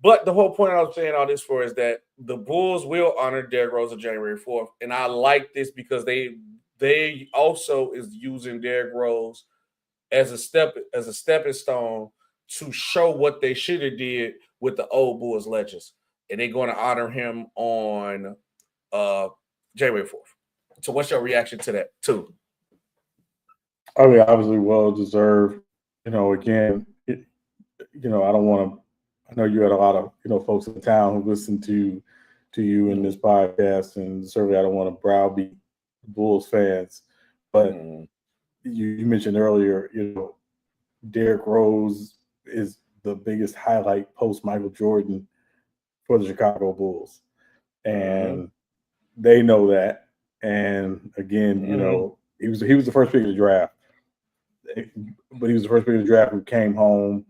But the whole point I was saying all this for is that the Bulls will honor Derrick Rose on January 4th. And I like this because they also is using Derrick Rose as a stepping stone to show what they should have did with the old Bulls legends. And they're going to honor him on January 4th. So what's your reaction to that too? I mean, obviously well deserved. Again, I don't want to. I know you had a lot of folks in town who listened to you in this podcast, and certainly I don't want to browbeat Bulls fans, but you mentioned earlier, Derrick Rose is the biggest highlight post Michael Jordan for the Chicago Bulls, and they know that. And again, he was the first pick of the draft, but he was the first pick of the draft who came home,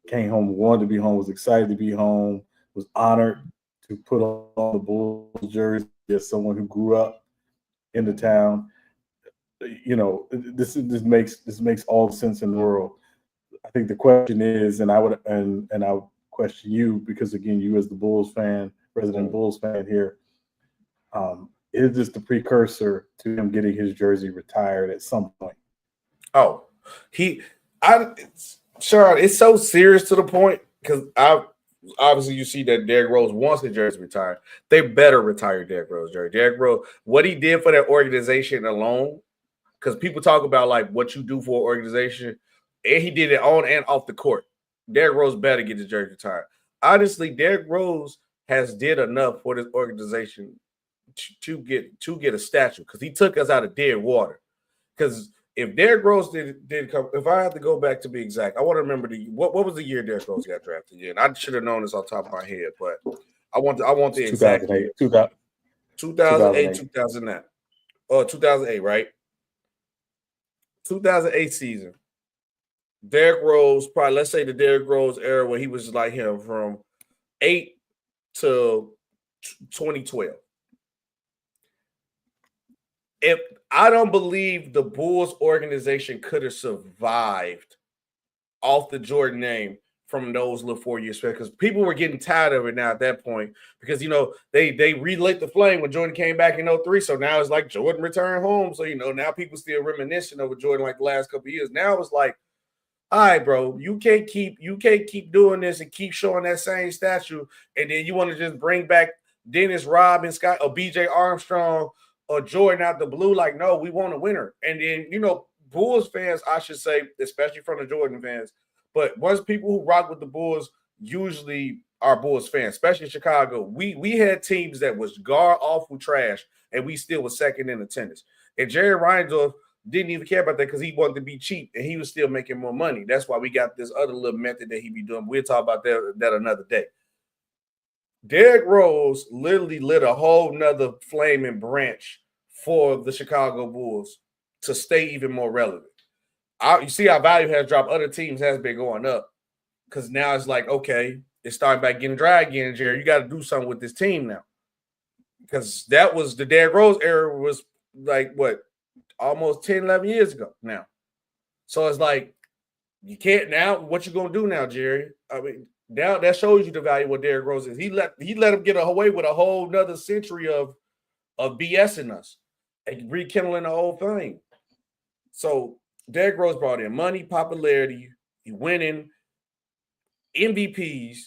wanted to be home, was excited to be home, was honored to put on the Bulls jersey as someone who grew up in the town. This makes all the sense in the world. I think the question is, and I would question you, because again, you as the Bulls fan, resident Bulls fan here, is this the precursor to him getting his jersey retired at some point? Oh, Sean, it's so serious to the point because obviously you see that Derrick Rose wants the jersey retired. They better retire Derrick Rose jersey. Derrick Rose, what he did for that organization alone, because people talk about like what you do for an organization, and he did it on and off the court. Derrick Rose better get his jersey retired. Honestly, Derrick Rose has did enough for this organization to get a statue because he took us out of dead water. Because if Derrick Rose did come, if I had to go back to be exact, I want to remember what was the year Derrick Rose got drafted in. I should have known this off the top of my head, but I want the exact year. 2008, 2009. Or 2008, right? 2008 season. Derrick Rose, probably let's say the Derrick Rose era where he was like him from 8 to 2012. If I don't believe the Bulls organization could have survived off the Jordan name from those little 4 years, because people were getting tired of it now at that point, because they relit the flame when Jordan came back in 03. So now it's like Jordan returned home. So now people still reminiscing over Jordan like the last couple of years. Now it's like, all right, bro, you can't keep doing this and keep showing that same statue, and then you want to just bring back Dennis Rodman, Scott, or BJ Armstrong, or Jordan out the blue. Like, no, we want a winner. And then, Bulls fans, I should say, especially from the Jordan fans, but once people who rock with the Bulls usually are Bulls fans, especially in Chicago. We had teams that was god-awful trash, and we still was second in attendance. And Jerry Reinsdorf didn't even care about that because he wanted to be cheap, and he was still making more money. That's why we got this other little method that he be doing. We'll talk about that another day. Derrick Rose literally lit a whole nother flaming branch for the Chicago Bulls to stay even more relevant. You see our value has dropped. Other teams has been going up because now it's like, okay, it's starting back getting dry again, Jerry. You got to do something with this team now, because that was the Derrick Rose era was like, what, almost 10, 11 years ago now. So it's like, you can't now. What you going to do now, Jerry? I mean, now that shows you the value of what Derrick Rose is. He let him get away with a whole nother century of BSing us and rekindling the whole thing. So Derrick Rose brought in money, popularity, he winning MVPs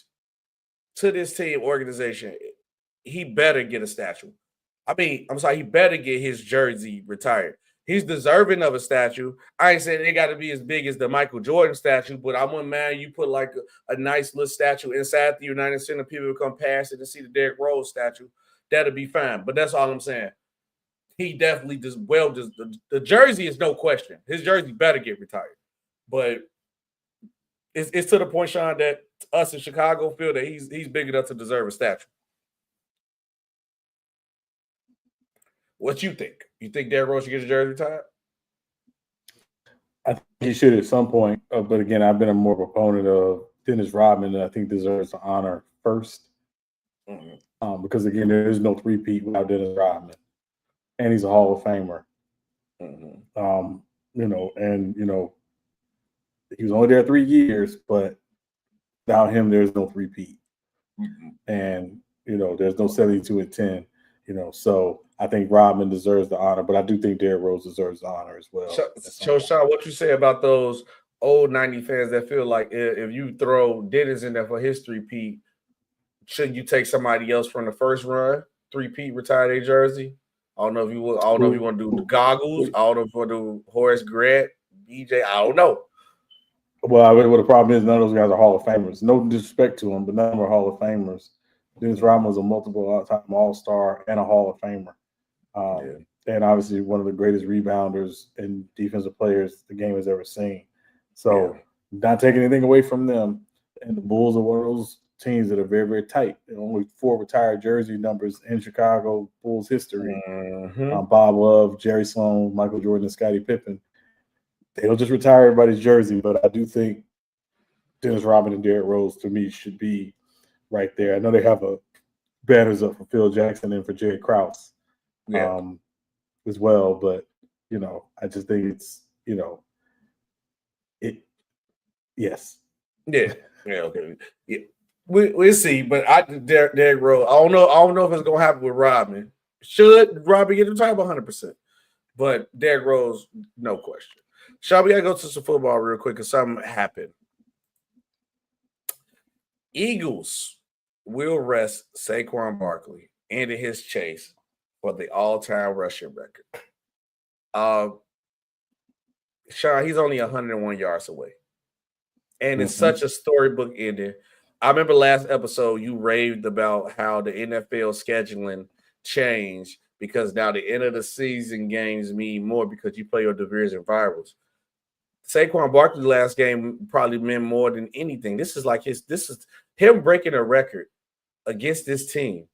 to this team organization. He better get a statue. He better get his jersey retired. He's deserving of a statue. I ain't saying they got to be as big as the Michael Jordan statue, but I wouldn't mind you put like a nice little statue inside the United Center. People come past it and see the Derrick Rose statue. That'll be fine. But that's all I'm saying. He definitely does well. The jersey is no question. His jersey better get retired. But it's to the point, Sean, that us in Chicago feel that he's big enough to deserve a statue. What you think? You think Derrick Rose should get his jersey retired? I think he should at some point. But again, I've been a more proponent of Dennis Rodman, that I think deserves the honor first. Mm-hmm. Because again, there is no three-peat without Dennis Rodman, and he's a Hall of Famer. Mm-hmm. He was only there 3 years, but without him, there's no three-peat. Mm-hmm. And there's no 72-10. So I think Rodman deserves the honor, but I do think Derrick Rose deserves the honor as well. So, Sean, what you say about those old 90 fans that feel like if you throw Dennis in there for his three-peat, shouldn't you take somebody else from the first run, three-peat, retire their jersey? I don't know if you will. I don't know if you want to do the goggles. I don't know if you want to do Horace Grant, BJ. I don't know. Well, the problem is none of those guys are Hall of Famers. No disrespect to them, but none of them are Hall of Famers. Dennis Rodman was a multiple all-time All-Star and a Hall of Famer. And obviously one of the greatest rebounders and defensive players the game has ever seen. So not taking anything away from them. And the Bulls are one of those teams that are very, very tight. There are only 4 retired jersey numbers in Chicago Bulls history. Mm-hmm. Bob Love, Jerry Sloan, Michael Jordan, and Scottie Pippen. They'll just retire everybody's jersey, but I do think Dennis Rodman and Derrick Rose, to me, should be right there. I know they have banners up for Phil Jackson and for Jerry Krause as well, but I just think it's yes. Yeah, okay. Yeah. We'll see, but Derrick Rose, I don't know if it's gonna happen with Rodman. Should Rodman get retired? 100%. But Derrick Rose, no question. Shall we go to some football real quick because something happened. Eagles will rest Saquon Barkley into his chase for the all-time rushing record. Sean, he's only 101 yards away. And it's such a storybook ending. I remember last episode you raved about how the NFL scheduling changed because now the end of the season games mean more because you play your division rivals. Saquon Barkley's last game probably meant more than anything. This is him breaking a record against this team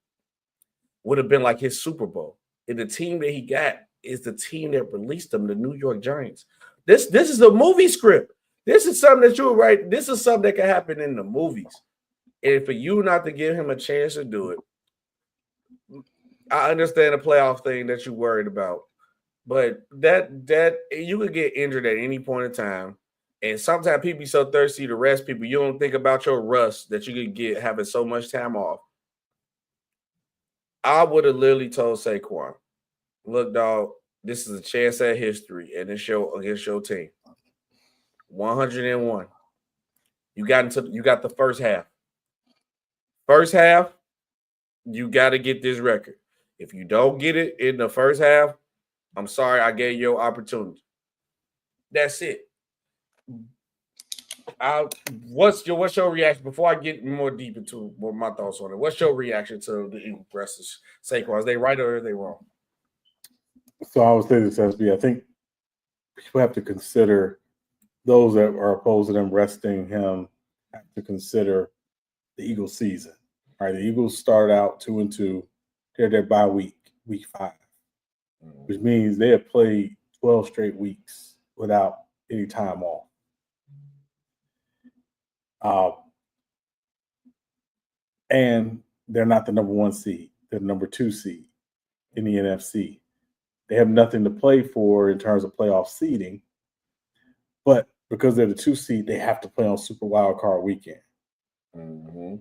would have been like his Super Bowl. And the team that he got is the team that released him, the New York Giants. This is a movie script. This is something that you would write. This is something that can happen in the movies. And for you not to give him a chance to do it, I understand the playoff thing that you're worried about. But that you could get injured at any point in time. And sometimes people be so thirsty to rest people, you don't think about your rust that you could get having so much time off. I would have literally told Saquon, look, dog, this is a chance at history and it's against your team. 101. You got the first half. First half, you got to get this record. If you don't get it in the first half, I'm sorry, I gave you your opportunity. That's it. What's your reaction before I get more deep into what my thoughts on it? What's your reaction to the Eagles versus Saquon? Is they right or are they wrong? So I would say this, SB. I think people have to consider those that are opposed to them resting him have to consider the Eagles season. All right, the Eagles start out 2-2. They're their bye week 5. Which means they have played 12 straight weeks without any time off. And they're not the number 1 seed. They're the number 2 seed in the NFC. They have nothing to play for in terms of playoff seeding. But because they're the 2 seed, they have to play on Super Wild Card weekend. Mm-hmm.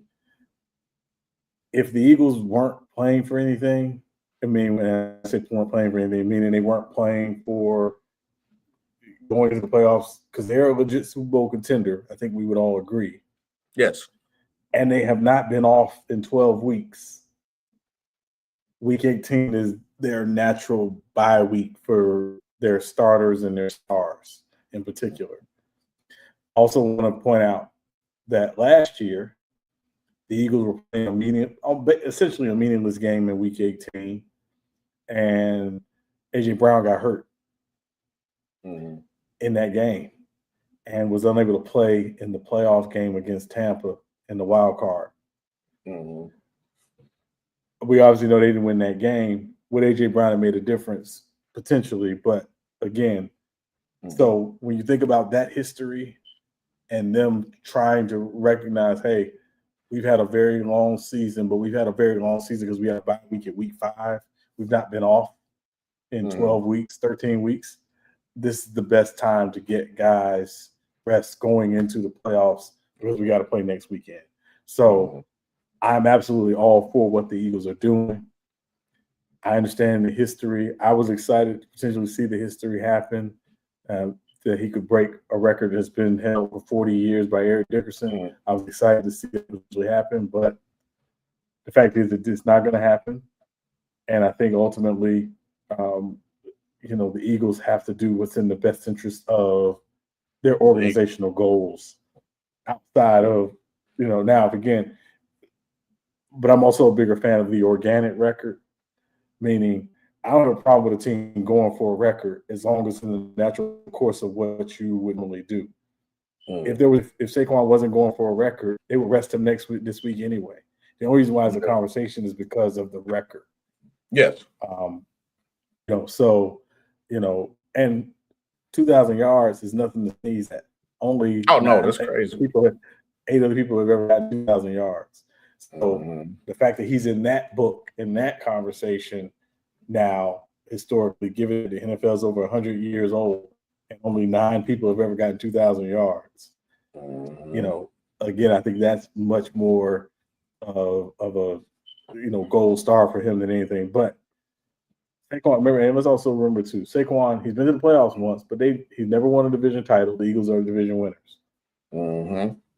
If the Eagles weren't playing for anything, I mean, when I say weren't playing for anything, meaning they weren't playing for going into the playoffs because they're a legit Super Bowl contender, I think we would all agree. Yes. And they have not been off in 12 weeks. Week 18 is their natural bye week for their starters and their stars in particular. Also want to point out that last year, the Eagles were playing essentially a meaningless game in Week 18. And A.J. Brown got hurt in that game. and was unable to play in the playoff game against Tampa in the wild card. Mm-hmm. We obviously know they didn't win that game. With A.J. Brown, it made a difference potentially, but again, so when you think about that history and them trying to recognize, hey, we've had a very long season, but we've had a very long season because we had a bye week at week 5. We've not been off in 12 weeks, 13 weeks. This is the best time to get guys rest going into the playoffs because we got to play next weekend. So I'm absolutely all for what the Eagles are doing. I understand the history. I was excited to potentially see the history happen, that he could break a record that's been held for 40 years by Eric Dickerson. I was excited to see it actually happen, but the fact is that it's not going to happen. And I think ultimately, the Eagles have to do what's in the best interest of their organizational goals outside of, now again, but I'm also a bigger fan of the organic record, meaning I don't have a problem with a team going for a record as long as it's in the natural course of what you would normally do. If Saquon wasn't going for a record, they would rest him this week anyway. The only reason why it's a conversation is because of the record. Yes. And 2,000 yards is nothing to sneeze at. Only that's crazy. 8 other people have ever had 2,000 yards. So the fact that he's in that book, in that conversation now, historically, given the NFL's over 100 years old and only 9 people have ever gotten 2,000 yards, again, I think that's much more of a gold star for him than anything. But Saquon, remember, and let's also remember too, Saquon, he's been to the playoffs once, but he's never won a division title. The Eagles are division winners.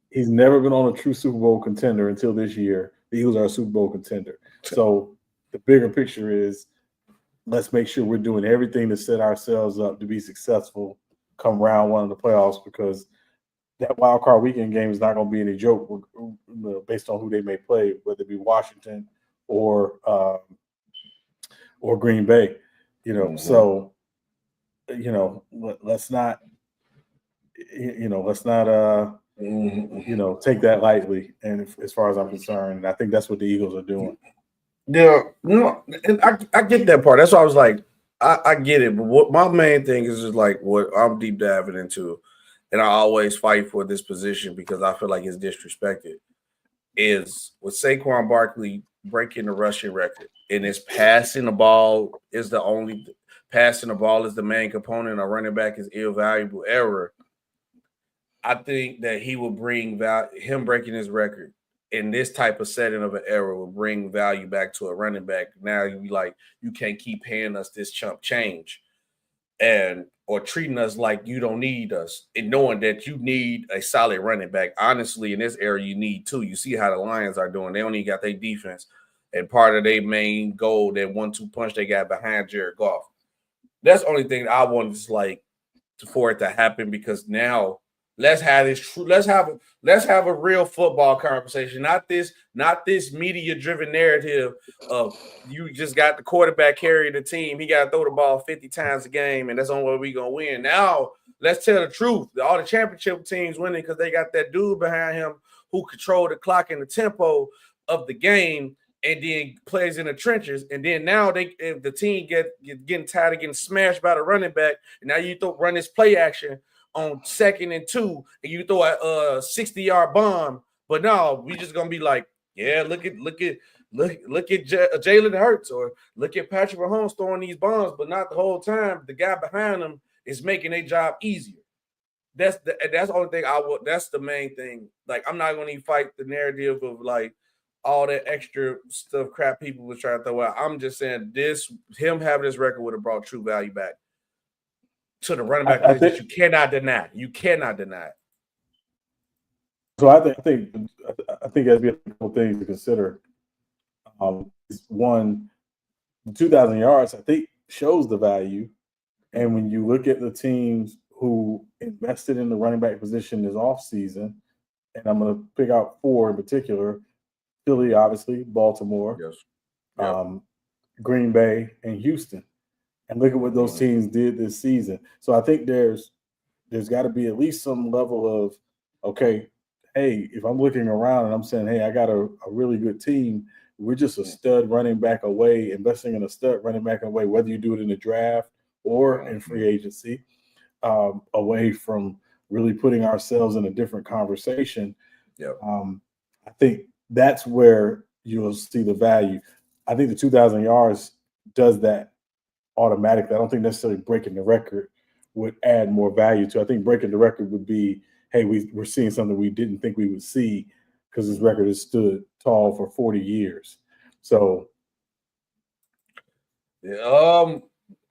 He's never been on a true Super Bowl contender until this year. The Eagles are a Super Bowl contender. So the bigger picture is, let's make sure we're doing everything to set ourselves up to be successful come round 1 of the playoffs, because that wild card weekend game is not going to be any joke based on who they may play, whether it be Washington or Green Bay. So let's not take that lightly. And as far as I'm concerned, I think that's what the Eagles are doing. Yeah, and I get that part. That's why I was like, I get it. But what my main thing is just like what I'm deep diving into, and I always fight for this position because I feel like it's disrespected, is with Saquon Barkley breaking the rushing record, and it's passing the ball is the only passing the ball is the main component. A running back is invaluable error. I think that he will bring him breaking his record in this type of setting of an era will bring value back to a running back. Now you be like, you can't keep paying us this chump change or treating us like you don't need us, and knowing that you need a solid running back. Honestly, in this era, you need 2. You see how the Lions are doing. They only got their defense, and part of their main goal, that 1-2 punch they got behind Jared Goff. That's the only thing I want is like for it to happen, because now let's have this. Let's have a real football conversation. Not this media-driven narrative of you just got the quarterback carrying the team. He got to throw the ball 50 times a game, and that's the only way we gonna win. Now let's tell the truth. All the championship teams winning because they got that dude behind him who control the clock and the tempo of the game, and then plays in the trenches. And then now if the team getting tired of getting smashed by the running back, and now you run this play action on 2nd and 2, and you throw a 60-yard bomb. But no, we just gonna be like, yeah, look at Jalen Hurts, or look at Patrick Mahomes throwing these bombs, but not the whole time. The guy behind them is making their job easier. That's the only thing that's the main thing. Like, I'm not gonna even fight the narrative of like all that extra stuff crap people was trying to throw out. I'm just saying him having this record would have brought true value back to the running back position. You cannot deny. You cannot deny it. So I think that'd be a couple things to consider. One, 2,000 yards, I think, shows the value. And when you look at the teams who invested in the running back position this offseason, and I'm going to pick out 4 in particular: Philly, obviously, Baltimore, yes, Green Bay, and Houston. And look at what those teams did this season. So I think there's there's got to be at least some level of, okay, hey, if I'm looking around and I'm saying, hey, I got a really good team, we're just a stud running back away, investing in a stud running back away, whether you do it in the draft or in free agency, away from really putting ourselves in a different conversation. Yep. I think that's where you'll see the value. I think the 2,000 yards does that automatically. I don't think necessarily breaking the record would add more value to. I think breaking the record would be, hey, we're seeing something we didn't think we would see because this record has stood tall for 40 years. So,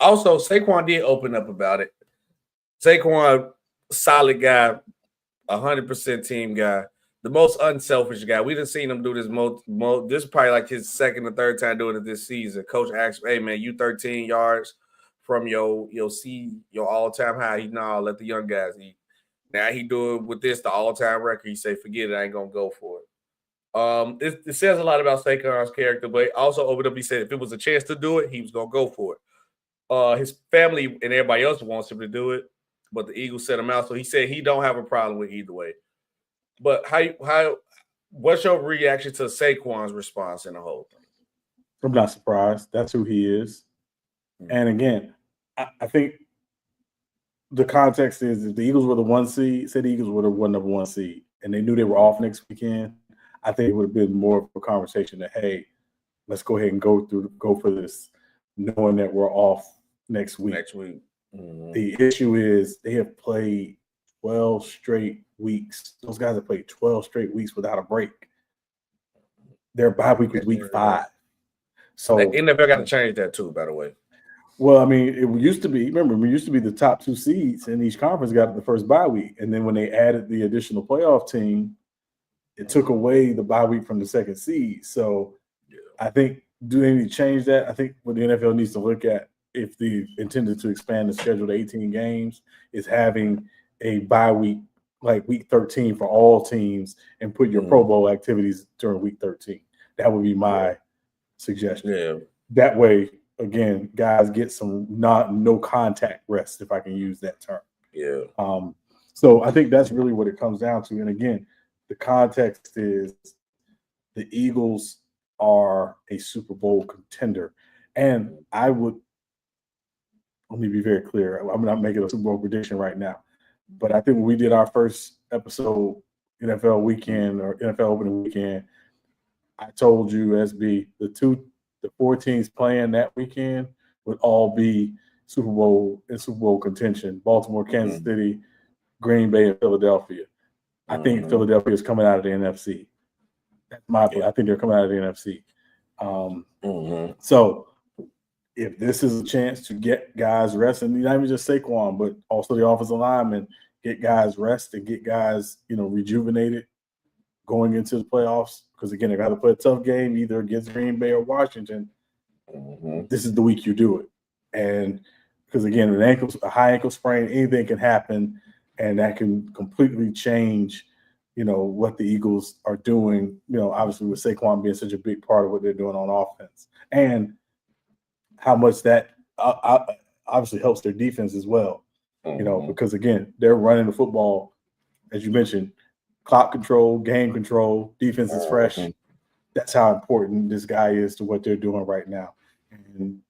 also Saquon did open up about it. Saquon, solid guy, 100% team guy, the most unselfish guy. We done seen him do this this is probably like his second or third time doing it this season. Coach asked, hey man, you 13 yards from your all-time high. He let the young guys eat. Now he do it with this, the all-time record. He say, forget it, I ain't gonna go for it. It says a lot about Saquon's character, but also opened up, he said if it was a chance to do it, he was gonna go for it. His family and everybody else wants him to do it, but the Eagles set him out. So he said he don't have a problem with either way. But what's your reaction to Saquon's response in the whole thing? I'm not surprised. That's who he is. And again, I think the context is if the Eagles were the 1 seed, say the Eagles were the number 1 seed, and they knew they were off next weekend, I think it would have been more of a conversation that, hey, let's go ahead and go for this, knowing that we're off next week. Mm-hmm. The issue is they have played 12 straight weeks. Those guys have played 12 straight weeks without a break. Their bye week is week 5. So the NFL got to change that too, by the way. Well, I mean, it used to be, remember, we used to be the top 2 seeds in each conference got the first bye week. And then when they added the additional playoff team, it took away the bye week from the second seed. So I think, do they need to change that? I think what the NFL needs to look at, if they intended to expand the schedule to 18 games, is having a bye week, like week 13 for all teams, and put your Pro Bowl activities during week 13. That would be my suggestion. Yeah. That way, again, guys get some no contact rest, if I can use that term. Yeah. So I think that's really what it comes down to. And again, the context is the Eagles are a Super Bowl contender. And let me be very clear. I'm not making a Super Bowl prediction right now. But I think when we did our first episode, NFL weekend or NFL opening weekend, I told you, SB, the 4 teams playing that weekend would all be Super Bowl contention: Baltimore, Kansas City, Green Bay, and Philadelphia. I think Philadelphia is coming out of the NFC. That's my play. I think they're coming out of the NFC. So if this is a chance to get guys rest, and not even just Saquon, but also the offensive linemen, get guys rest and get guys, rejuvenated going into the playoffs, because again, they've got to play a tough game either against Green Bay or Washington. This is the week you do it. And because again, a high ankle sprain, anything can happen, and that can completely change, what the Eagles are doing, obviously with Saquon being such a big part of what they're doing on offense, and how much that obviously helps their defense as well, because again, they're running the football, as you mentioned, clock control, game control, defense is fresh. That's how important this guy is to what they're doing right now. And,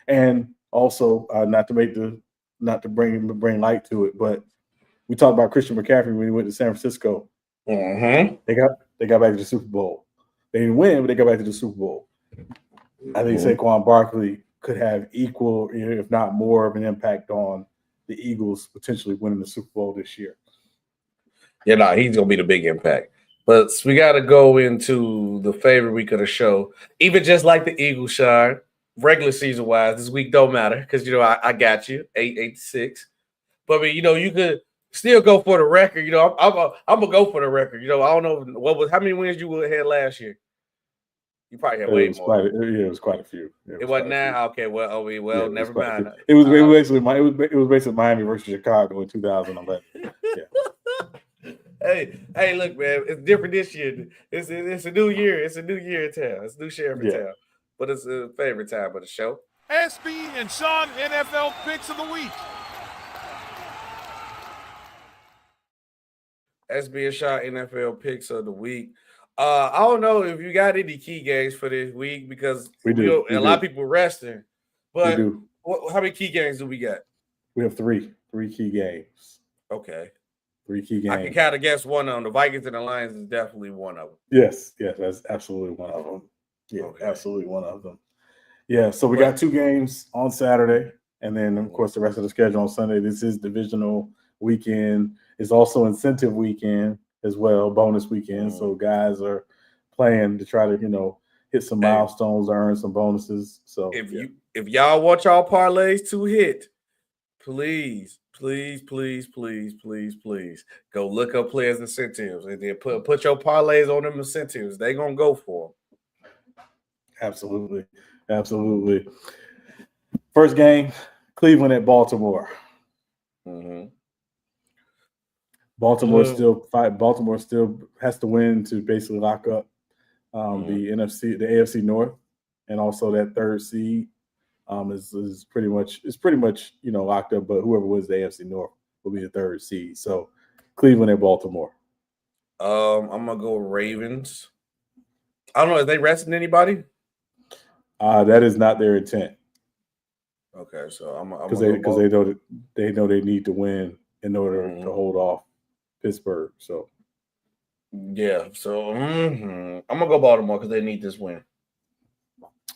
and also not to bring light to it, but we talked about Christian McCaffrey when he went to San Francisco. They got back to the Super Bowl. They didn't win, but they got back to the Super Bowl. I think Saquon Barkley could have equal, if not more, of an impact on the Eagles potentially winning the Super Bowl this year. Yeah, he's going to be the big impact. But we got to go into the favorite week of the show. Even just like the Eagles, Sean, regular season-wise, this week don't matter because, I got you, 8-6. But, I mean, you could still go for the record. I'm going to go for the record. I don't know how many wins you had last year. You probably had way more. It was quite a few. It wasn't now? Okay, well, never mind. It was basically Miami versus Chicago in 2011. Hey, look, man, it's different this year. It's a new year. It's a new year in town. It's a new sheriff in town. But it's a favorite time of the show. SB and Sean NFL Picks of the Week. SB Shot NFL picks of the week. I don't know if you got any key games for this week because We do. a lot of people resting. We But do. how many key games do we got? We have three key games. Okay. 3 key games. I can kind of guess one of them. The Vikings and the Lions is definitely one of them. Yes, that's absolutely one of them. Yeah, Okay. absolutely one of them. Yeah, so we got 2 games on Saturday, and then of course the rest of the schedule on Sunday. This is divisional weekend. It's also incentive weekend as well, bonus weekend. So guys are playing to try to hit some milestones, earn some bonuses. So if y'all want y'all parlays to hit, please go look up players' incentives and then put your parlays on them incentives. They gonna go for them. Absolutely. First game, Cleveland at Baltimore. Mm-hmm. Baltimore still has to win to basically lock up the AFC North, and also that 3rd seed is pretty much locked up. But whoever wins the AFC North will be the 3rd seed. So Cleveland at Baltimore. I'm gonna go Ravens. I don't know. Is they resting anybody? That is not their intent. Okay, so I'm because they know they need to win in order to hold off Pittsburgh. So yeah, so I'm gonna go Baltimore because they need this win.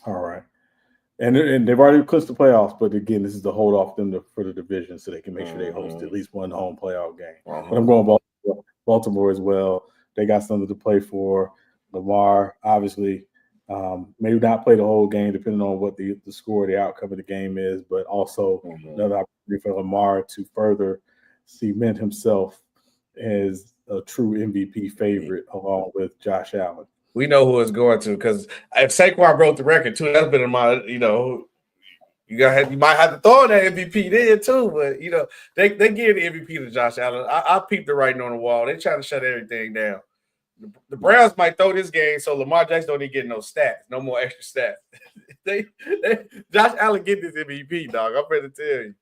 All right, and they've already clinched the playoffs, but again, this is to hold off them for the division so they can make sure they host at least one home playoff game. But I'm going Baltimore as well. They got something to play for. Lamar, obviously. Maybe not play the whole game, depending on what the score, the outcome of the game is, but also another opportunity for Lamar to further cement himself as a true MVP favorite, along with Josh Allen. We know who it's going to because if Saquon broke the record too, that's been in my, you might have to throw in that MVP there too, but they give the MVP to Josh Allen. I peeped the writing on the wall. They trying to shut everything down. The Browns might throw this game so Lamar Jackson don't even get no stats, no more extra stats. Josh Allen get this MVP, dog. I'm ready to tell you.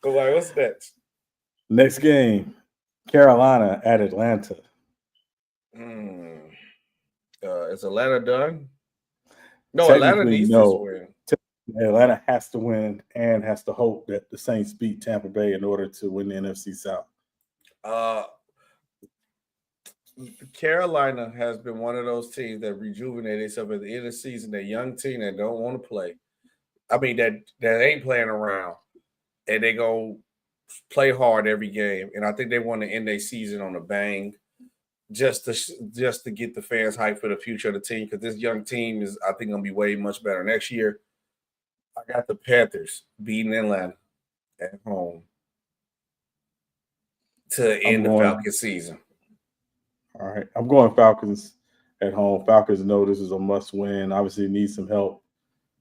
So, what's next? Next game, Carolina at Atlanta. Is Atlanta done? No, Atlanta needs this win. Atlanta has to win and has to hope that the Saints beat Tampa Bay in order to win the NFC South. Carolina has been one of those teams that rejuvenate itself at the end of the season. That young team that don't want to play. I mean, that ain't playing around, and they go play hard every game. And I think they want to end their season on a bang, just to get the fans hyped for the future of the team. Because this young team is, I think, gonna be way much better next year. I got the Panthers beating Atlanta at home to end the Falcons season. All right. I'm going Falcons at home. Falcons know this is a must win. Obviously need some help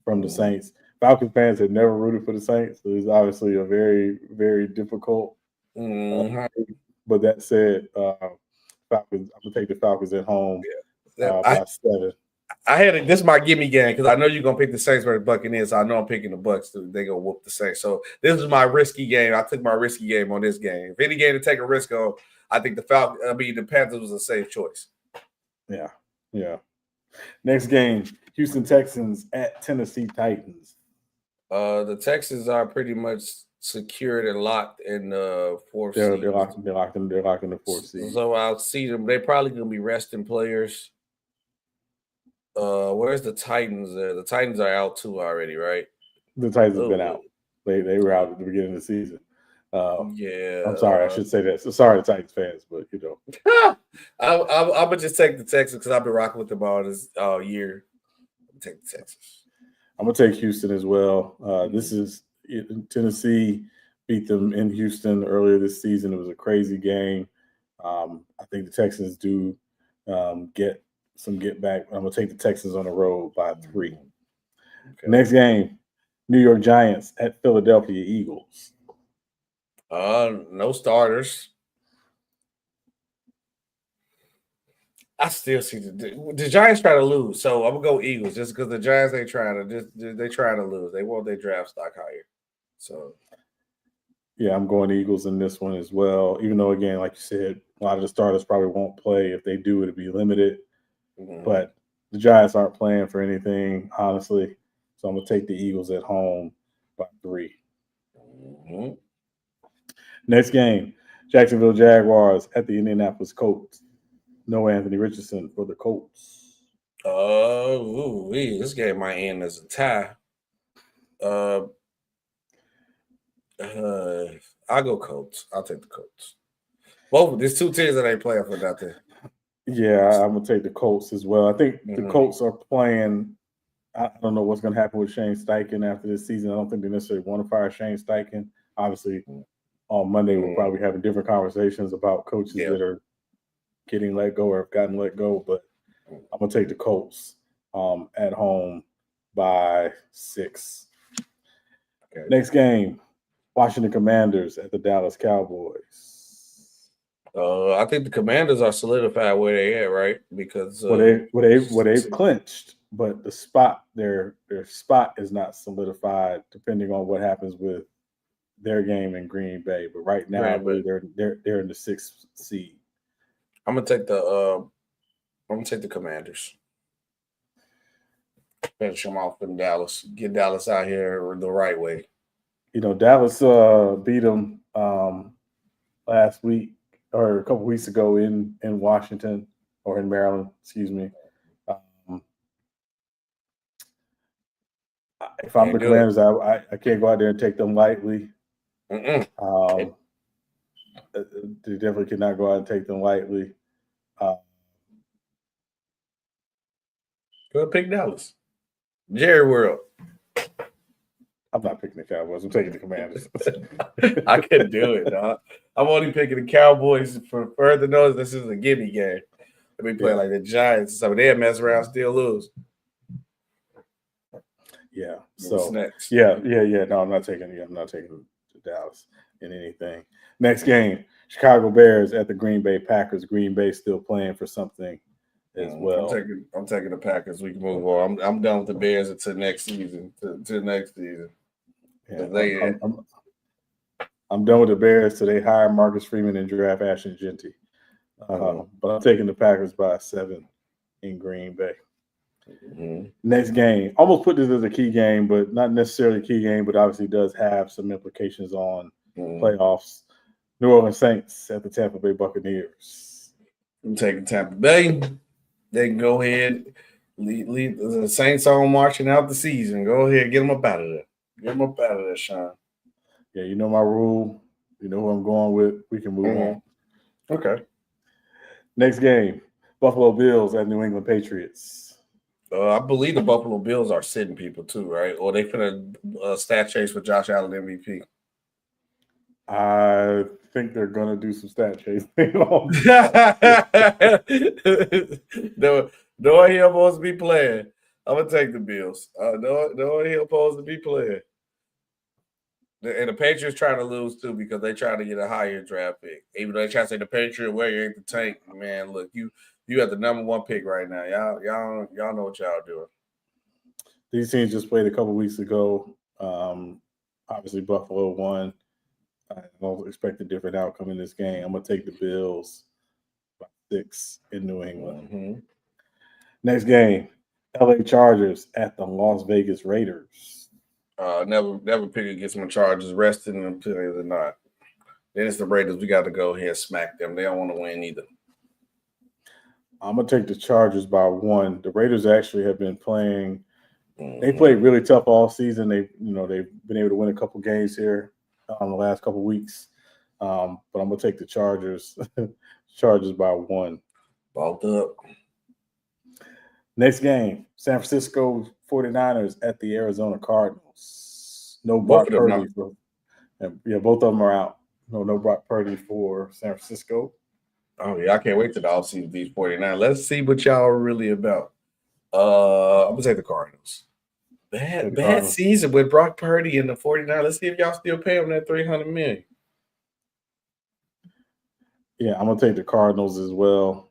from the Saints. Falcons fans have never rooted for the Saints, so it's obviously a very, very difficult. But that said, Falcons. I'm gonna take the Falcons at home by 7. This is my gimme game because I know you're gonna pick the Saints versus Buccaneers. So I know I'm picking the Bucs. They gonna whoop the Saints. So this is my risky game. I took my risky game on this game. If any game to take a risk on, I think the Panthers was a safe choice. Yeah. Next game, Houston Texans at Tennessee Titans. The Texans are pretty much secured and locked in the 4th seed. They're locked in the 4th seed. So I'll see them. They're probably gonna be resting players. Where's the Titans? The Titans are out too already, right? The Titans have been out. They were out at the beginning of the season. I'm sorry, I should say that. So sorry to Titans fans, but I'm gonna just take the Texans because I've been rocking with them all year. Take the Texans. I'm gonna take Houston as well. This is Tennessee beat them in Houston earlier this season. It was a crazy game. I think the Texans do get back. I'm gonna take the Texans on the road by 3. Okay. Next game, New York Giants at Philadelphia Eagles. No starters. I still see the Giants try to lose, so I'm gonna go Eagles just because the Giants ain't trying to they trying to lose. They want their draft stock higher. So Yeah, I'm going Eagles in this one as well. Even though, again, like you said, a lot of the starters probably won't play. If they do, it'll be limited. Mhm. But the Giants aren't playing for anything, honestly. So I'm going to take the Eagles at home by 3. Mhm. Next game, Jacksonville Jaguars at the Indianapolis Colts. No Anthony Richardson for the Colts. This game might end as a tie. I'll go Colts. I'll take the Colts. Both there's two teams that ain't playing for nothing. Yeah, I'm going to take the Colts as well. I think the Mhm. Colts are playing. I don't know what's going to happen with Shane Steichen after this season. I don't think they necessarily want to fire Shane Steichen. Obviously, on Monday, we'll probably having different conversations about coaches that are getting let go or have gotten let go. But I'm going to take the Colts at home by 6. Okay. Next game, Washington Commanders at the Dallas Cowboys. I think the Commanders are solidified where they at, right? Because they've clinched, but the spot their spot is not solidified depending on what happens with their game in Green Bay. But right now, I believe they're in the 6th seed. I'm gonna take the Commanders. Finish them off in Dallas. Get Dallas out here the right way. You know, Dallas beat them last week or a couple weeks ago in Washington or in Maryland, excuse me. If I'm the Commanders, I can't go out there and take them lightly. They definitely cannot go out and take them lightly. Go pick Dallas. Jerry World. I'm not picking the Cowboys. I'm taking the Commanders. I couldn't do it, dog. I'm only picking the Cowboys for further notice. This is a gimme game. Let me play like the Giants. So they mess around, still lose. Yeah. What's next? Yeah. No, I'm not taking Dallas in anything. Next game, Chicago Bears at the Green Bay Packers. Green Bay still playing for something as well. I'm taking the Packers. We can move on. I'm done with the Bears until next season. To next season. Yeah, I'm done with the Bears till they hire Marcus Freeman and draft Ashton Genty. But I'm taking the Packers by 7 in Green Bay. Mm-hmm. Next game, almost put this as a key game, but not necessarily a key game, but obviously does have some implications on playoffs. New Orleans Saints at the Tampa Bay Buccaneers. I'm taking Tampa Bay. They can go ahead, lead the Saints on marching out the season. Go ahead, get them up out of there. Get them up out of there, Sean. Yeah, you know my rule. You know who I'm going with. We can move on. Okay. Next game, Buffalo Bills at New England Patriots. I believe the Buffalo Bills are sitting people too, right? Or they finna stat chase with Josh Allen MVP. I think they're gonna do some stat chasing. No one here supposed to be playing. I'm gonna take the Bills. No one here supposed to be playing. And the Patriots trying to lose too because they trying to get a higher draft pick. Even though they try to say the Patriot way you ain't the tank, man. Look, you have the number 1 pick right now. Y'all know what y'all doing. These teams just played a couple weeks ago. Obviously, Buffalo won. I don't expect a different outcome in this game. I'm gonna take the Bills by 6 in New England. Mm-hmm. Next game, LA Chargers at the Las Vegas Raiders. Never pick against my Chargers, resting until they're not. Then it's the Raiders. We got to go ahead and smack them. They don't want to win either. I'm gonna take the Chargers by 1. The Raiders actually have been playing. They played really tough all season. They've been able to win a couple games here on the last couple weeks. But I'm gonna take the Chargers. Chargers by 1. Balled up. Next game, San Francisco 49ers at the Arizona Cardinals. No Both Brock of them Purdy. Both of them are out. No Brock Purdy for San Francisco. Oh, yeah, I can't wait to the offseason these 49. Let's see what y'all are really about. I'm going to take the Cardinals. Bad season with Brock Purdy and the 49. Let's see if y'all still pay him that $300 million. Yeah, I'm going to take the Cardinals as well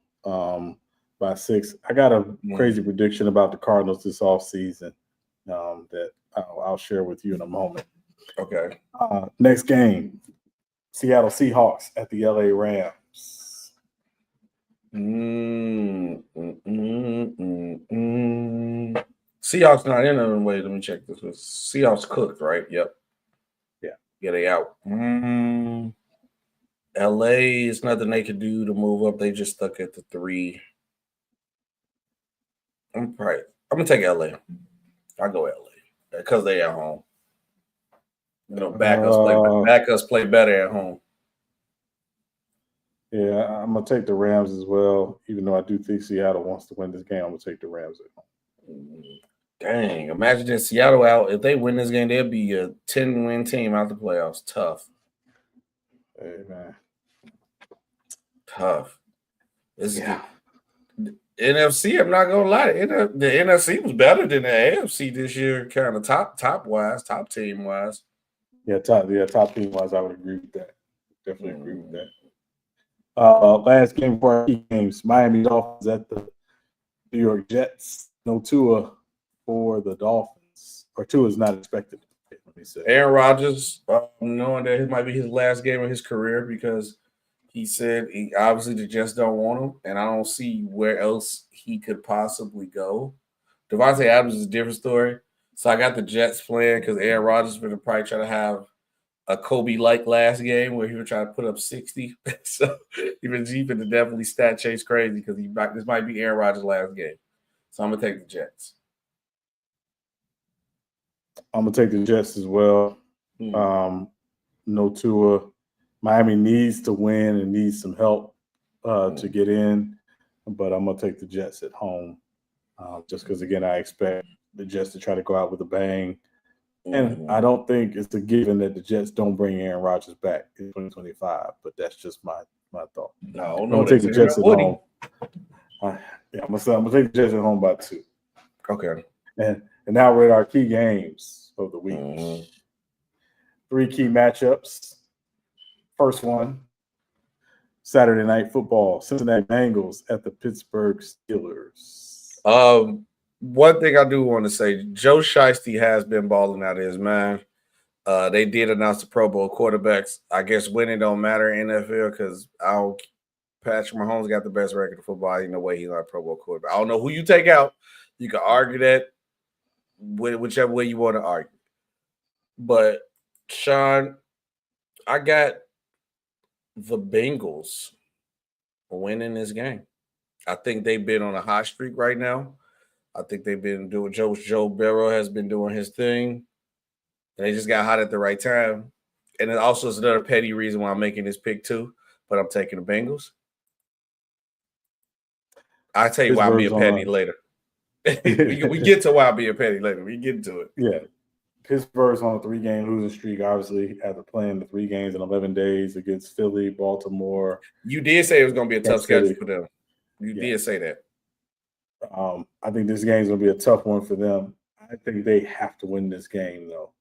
by 6. I got a crazy prediction about the Cardinals this offseason that I'll share with you in a moment. Okay. Next game, Seattle Seahawks at the LA Rams. Seahawks not in them. Wait, let me check this. Seahawks cooked, right? Yep. Yeah, they out. LA is nothing they could do to move up. They just stuck at the 3. I'm gonna take LA. I go LA because they at home. You know, backups play better at home. Yeah, I'm gonna take the Rams as well. Even though I do think Seattle wants to win this game, I'm gonna take the Rams at home. Dang! Imagine if Seattle out. If they win this game, they'll be a 10-win team out the playoffs. Tough. Hey man, tough. This is the NFC. I'm not gonna lie. The NFC was better than the AFC this year, kind of top team wise. Yeah, top team wise, I would agree with that. Definitely agree with that. Last game for our key games: Miami Dolphins at the New York Jets. No Tua for the Dolphins, or Tua is not expected. Let me say. Aaron Rodgers, knowing that it might be his last game of his career because he said obviously the Jets don't want him, and I don't see where else he could possibly go. Devontae Adams is a different story. So I got the Jets playing because Aaron Rodgers would probably try to have a Kobe-like last game where he would try to put up 60. So even to definitely stat chase crazy because this might be Aaron Rodgers' last game. So I'm gonna take the Jets. I'm gonna take the Jets as well. No Tua. Miami needs to win and needs some help to get in, but I'm gonna take the Jets at home just because again I expect the Jets to try to go out with a bang. And I don't think it's a given that the Jets don't bring Aaron Rodgers back in 2025, but that's just my thought. No, I'm gonna take the Jets at home. I'm gonna take the Jets at home by 2. Okay. And now we're at our key games of the week. 3 key matchups. First one, Saturday Night Football. Cincinnati Bengals at the Pittsburgh Steelers. One thing I do want to say, Joe Shiesty has been balling out of his mind. They did announce the Pro Bowl quarterbacks. I guess winning don't matter in NFL because Patrick Mahomes got the best record of football. Ain't no way he's not a Pro Bowl quarterback. I don't know who you take out. You can argue that whichever way you want to argue. But, Sean, I got the Bengals winning this game. I think they've been on a hot streak right now. I think they've been doing Joe Burrow has been doing his thing. And they just got hot at the right time. And it also is another petty reason why I'm making this pick too. But I'm taking the Bengals. I'll tell you why I'm being petty later. we get to why I'm being petty later. We get into it. Yeah. Pittsburgh's on a 3-game losing streak, obviously, after playing the 3 games in 11 days against Philly, Baltimore. You did say it was going to be a tough schedule for them. You did say that. I think this game is going to be a tough one for them. I think they have to win this game, though.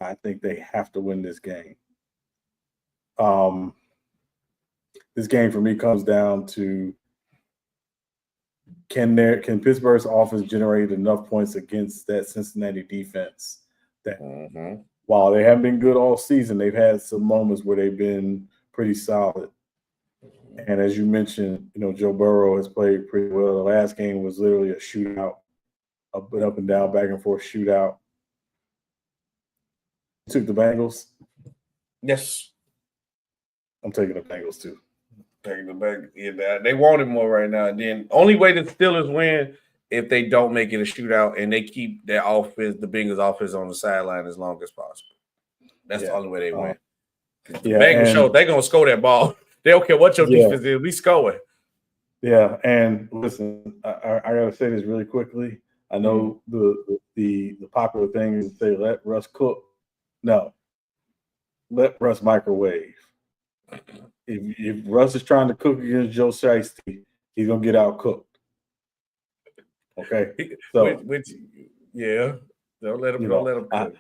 I think they have to win this game. This game for me comes down to can Pittsburgh's offense generate enough points against that Cincinnati defense that while they haven't been good all season, they've had some moments where they've been pretty solid. And as you mentioned, Joe Burrow has played pretty well. The last game was literally a shootout, up and down, back and forth shootout. You took the Bengals? Yes. I'm taking the Bengals too. Taking the Bengals. Yeah, they want it more right now. And then only way the Steelers win if they don't make it a shootout and they keep their offense, the Bengals offense on the sideline as long as possible. That's the only way they win. The Bengals show they're gonna score that ball. They don't care what your defense is. We scoring. Yeah, and listen, I gotta say this really quickly. I know the popular thing is to say let Russ cook. No, let Russ microwave. If Russ is trying to cook against Joe Shiesty, he's gonna get out cooked. Okay, so don't let him cook.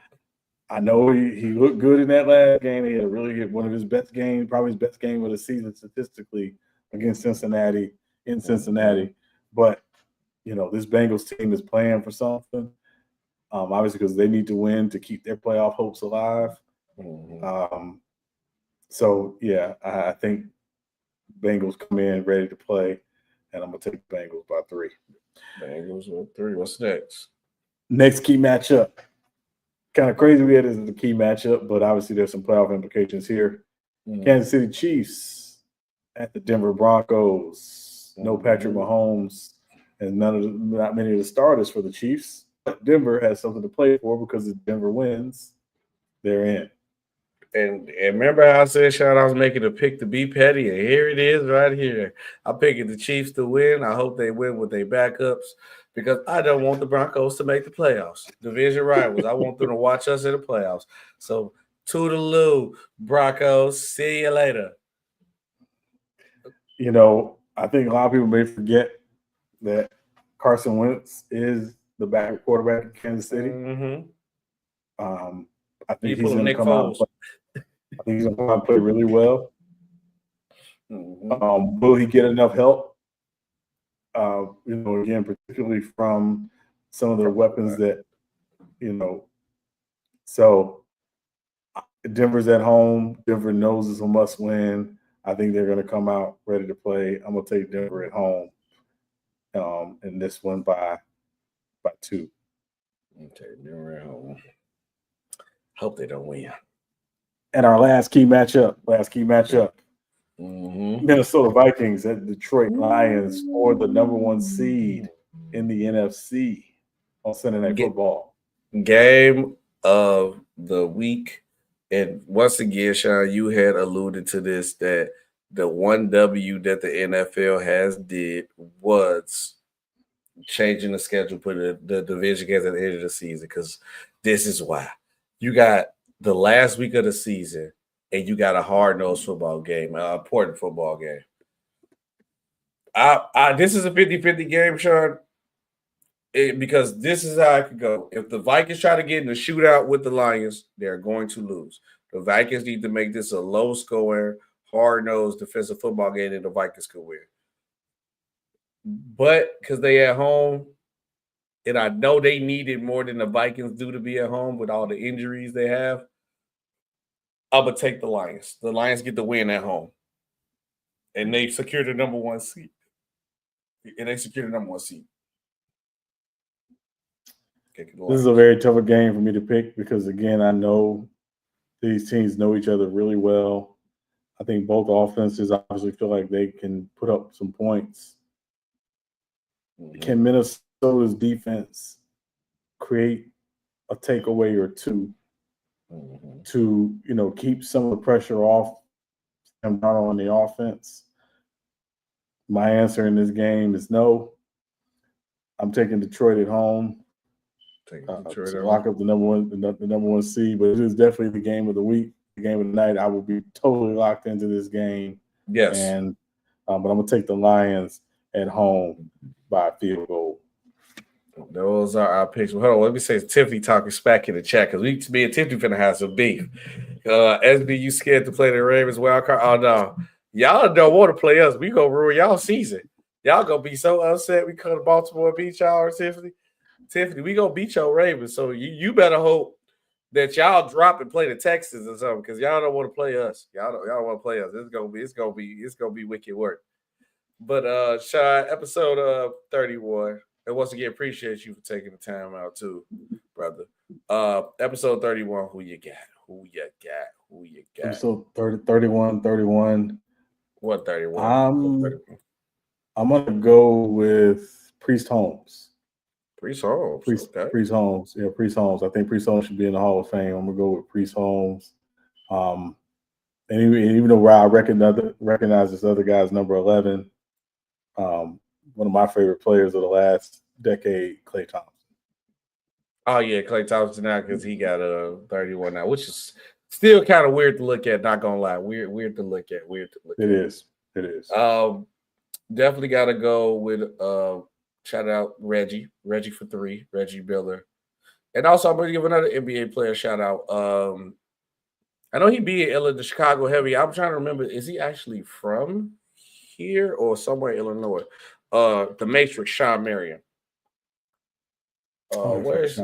I know he looked good in that last game. He had one of his best games, probably his best game of the season statistically against Cincinnati in Cincinnati. But this Bengals team is playing for something. Obviously because they need to win to keep their playoff hopes alive. So yeah, I think Bengals come in ready to play, and I'm gonna take the Bengals by 3. Bengals with 3. What's next? Next key matchup. Kind of crazy we had this as a key matchup, but obviously there's some playoff implications here. Kansas City Chiefs at the Denver Broncos. No Patrick Mahomes and not many of the starters for the Chiefs. But Denver has something to play for because if Denver wins, they're in. And remember how I said, Sean, I was making a pick to be petty, and here it is right here. I'm picking the Chiefs to win. I hope they win with their backups because I don't want the Broncos to make the playoffs. Division rivals. I want them to watch us in the playoffs. So, toodaloo, Broncos. See you later. You know, I think a lot of people may forget that Carson Wentz is the backup quarterback in Kansas City. Mm-hmm. I think he's going to come out. I think he's going to come out and play really well. Mm-hmm. Will he get enough help? You know, again, particularly from some of the weapons that, you know. So Denver's at home. Denver knows it's a must win. I think they're going to come out ready to play. I'm going to take Denver at home in this one by 2. Okay, Denver at home. Hope they don't win. And our last key matchup. Mm-hmm. Minnesota Vikings at Detroit Lions for the number 1 seed in the NFC on Sunday Night Football. Game of the week. And once again, Sean, you had alluded to this, that the one W that the NFL has did was changing the schedule, putting the division games at the end of the season, because this is why. You got the last week of the season, and you got a hard-nosed football game, an important football game. This is a 50-50 game, Sean, because this is how it could go. If the Vikings try to get in a shootout with the Lions, they're going to lose. The Vikings need to make this a low-scoring, hard-nosed defensive football game that the Vikings could win. But because they at home, and I know they need it more than the Vikings do to be at home with all the injuries they have, I'm going to take the Lions. The Lions get the win at home. And they secure the number 1 seed. This is a very tough game for me to pick because, again, I know these teams know each other really well. I think both offenses obviously feel like they can put up some points. Mm-hmm. Can Minnesota's defense create a takeaway or two to, you know, keep some of the pressure off and not on the offense? My answer in this game is no. I'm taking Detroit at home. To lock up the number one seed, but it is definitely the game of the week, the game of the night. I will be totally locked into this game. Yes. And but I'm gonna take the Lions at home by a field goal. Those are our picks. Hold on, let me say Tiffany talking smack in the chat because me and Tiffany finna have some beef. SB, you scared to play the Ravens wild card? Oh no, y'all don't want to play us. We gonna ruin y'all season. Y'all gonna be so upset we come to Baltimore and beat y'all, Tiffany. Tiffany, we gonna beat your Ravens, so you better hope that y'all drop and play the Texans or something, because y'all don't want to play us. Y'all don't want to play us. It's gonna be wicked work. But Sean, episode 31, and once again, appreciate you for taking the time out too, brother. Episode 31, who you got? Episode 31. What 31? I'm gonna go with Priest Holmes. Priest Holmes. Priest Holmes. Yeah, Priest Holmes. I think Priest Holmes should be in the Hall of Fame. I'm gonna go with Priest Holmes. And even though I recognize this other guy's number 11, one of my favorite players of the last decade, Klay Thompson. Oh yeah, Klay Thompson now, because he got a 31 now, which is still kind of weird to look at. Not gonna lie, weird to look at. It is. Definitely got to go with shout out Reggie for 3, Reggie Butler. And also I'm going to give another NBA player shout out. I know he be in the Chicago Heavy. I'm trying to remember, is he actually from here or somewhere in Illinois? The Matrix, Sean Marion. Where's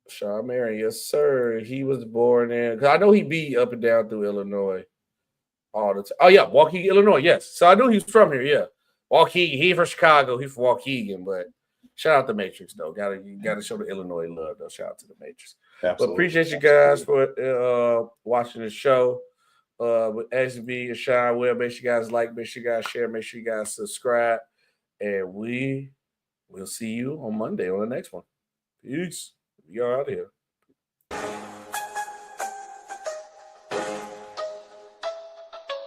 Sean Marion? Yes, sir. He was born in, because I know he be up and down through Illinois. all the time. Oh yeah, Waukegan, Illinois. Yes, so I knew he was from here. Yeah, Waukegan. He from Chicago. He from Waukegan. But shout out to Matrix though. You gotta show the Illinois love though. Shout out to the Matrix. Absolutely. But appreciate you guys for watching the show. With SB and Sean Will. Make sure you guys like. Make sure you guys share. Make sure you guys subscribe. And we will see you on Monday on the next one. Peace. We are out of here.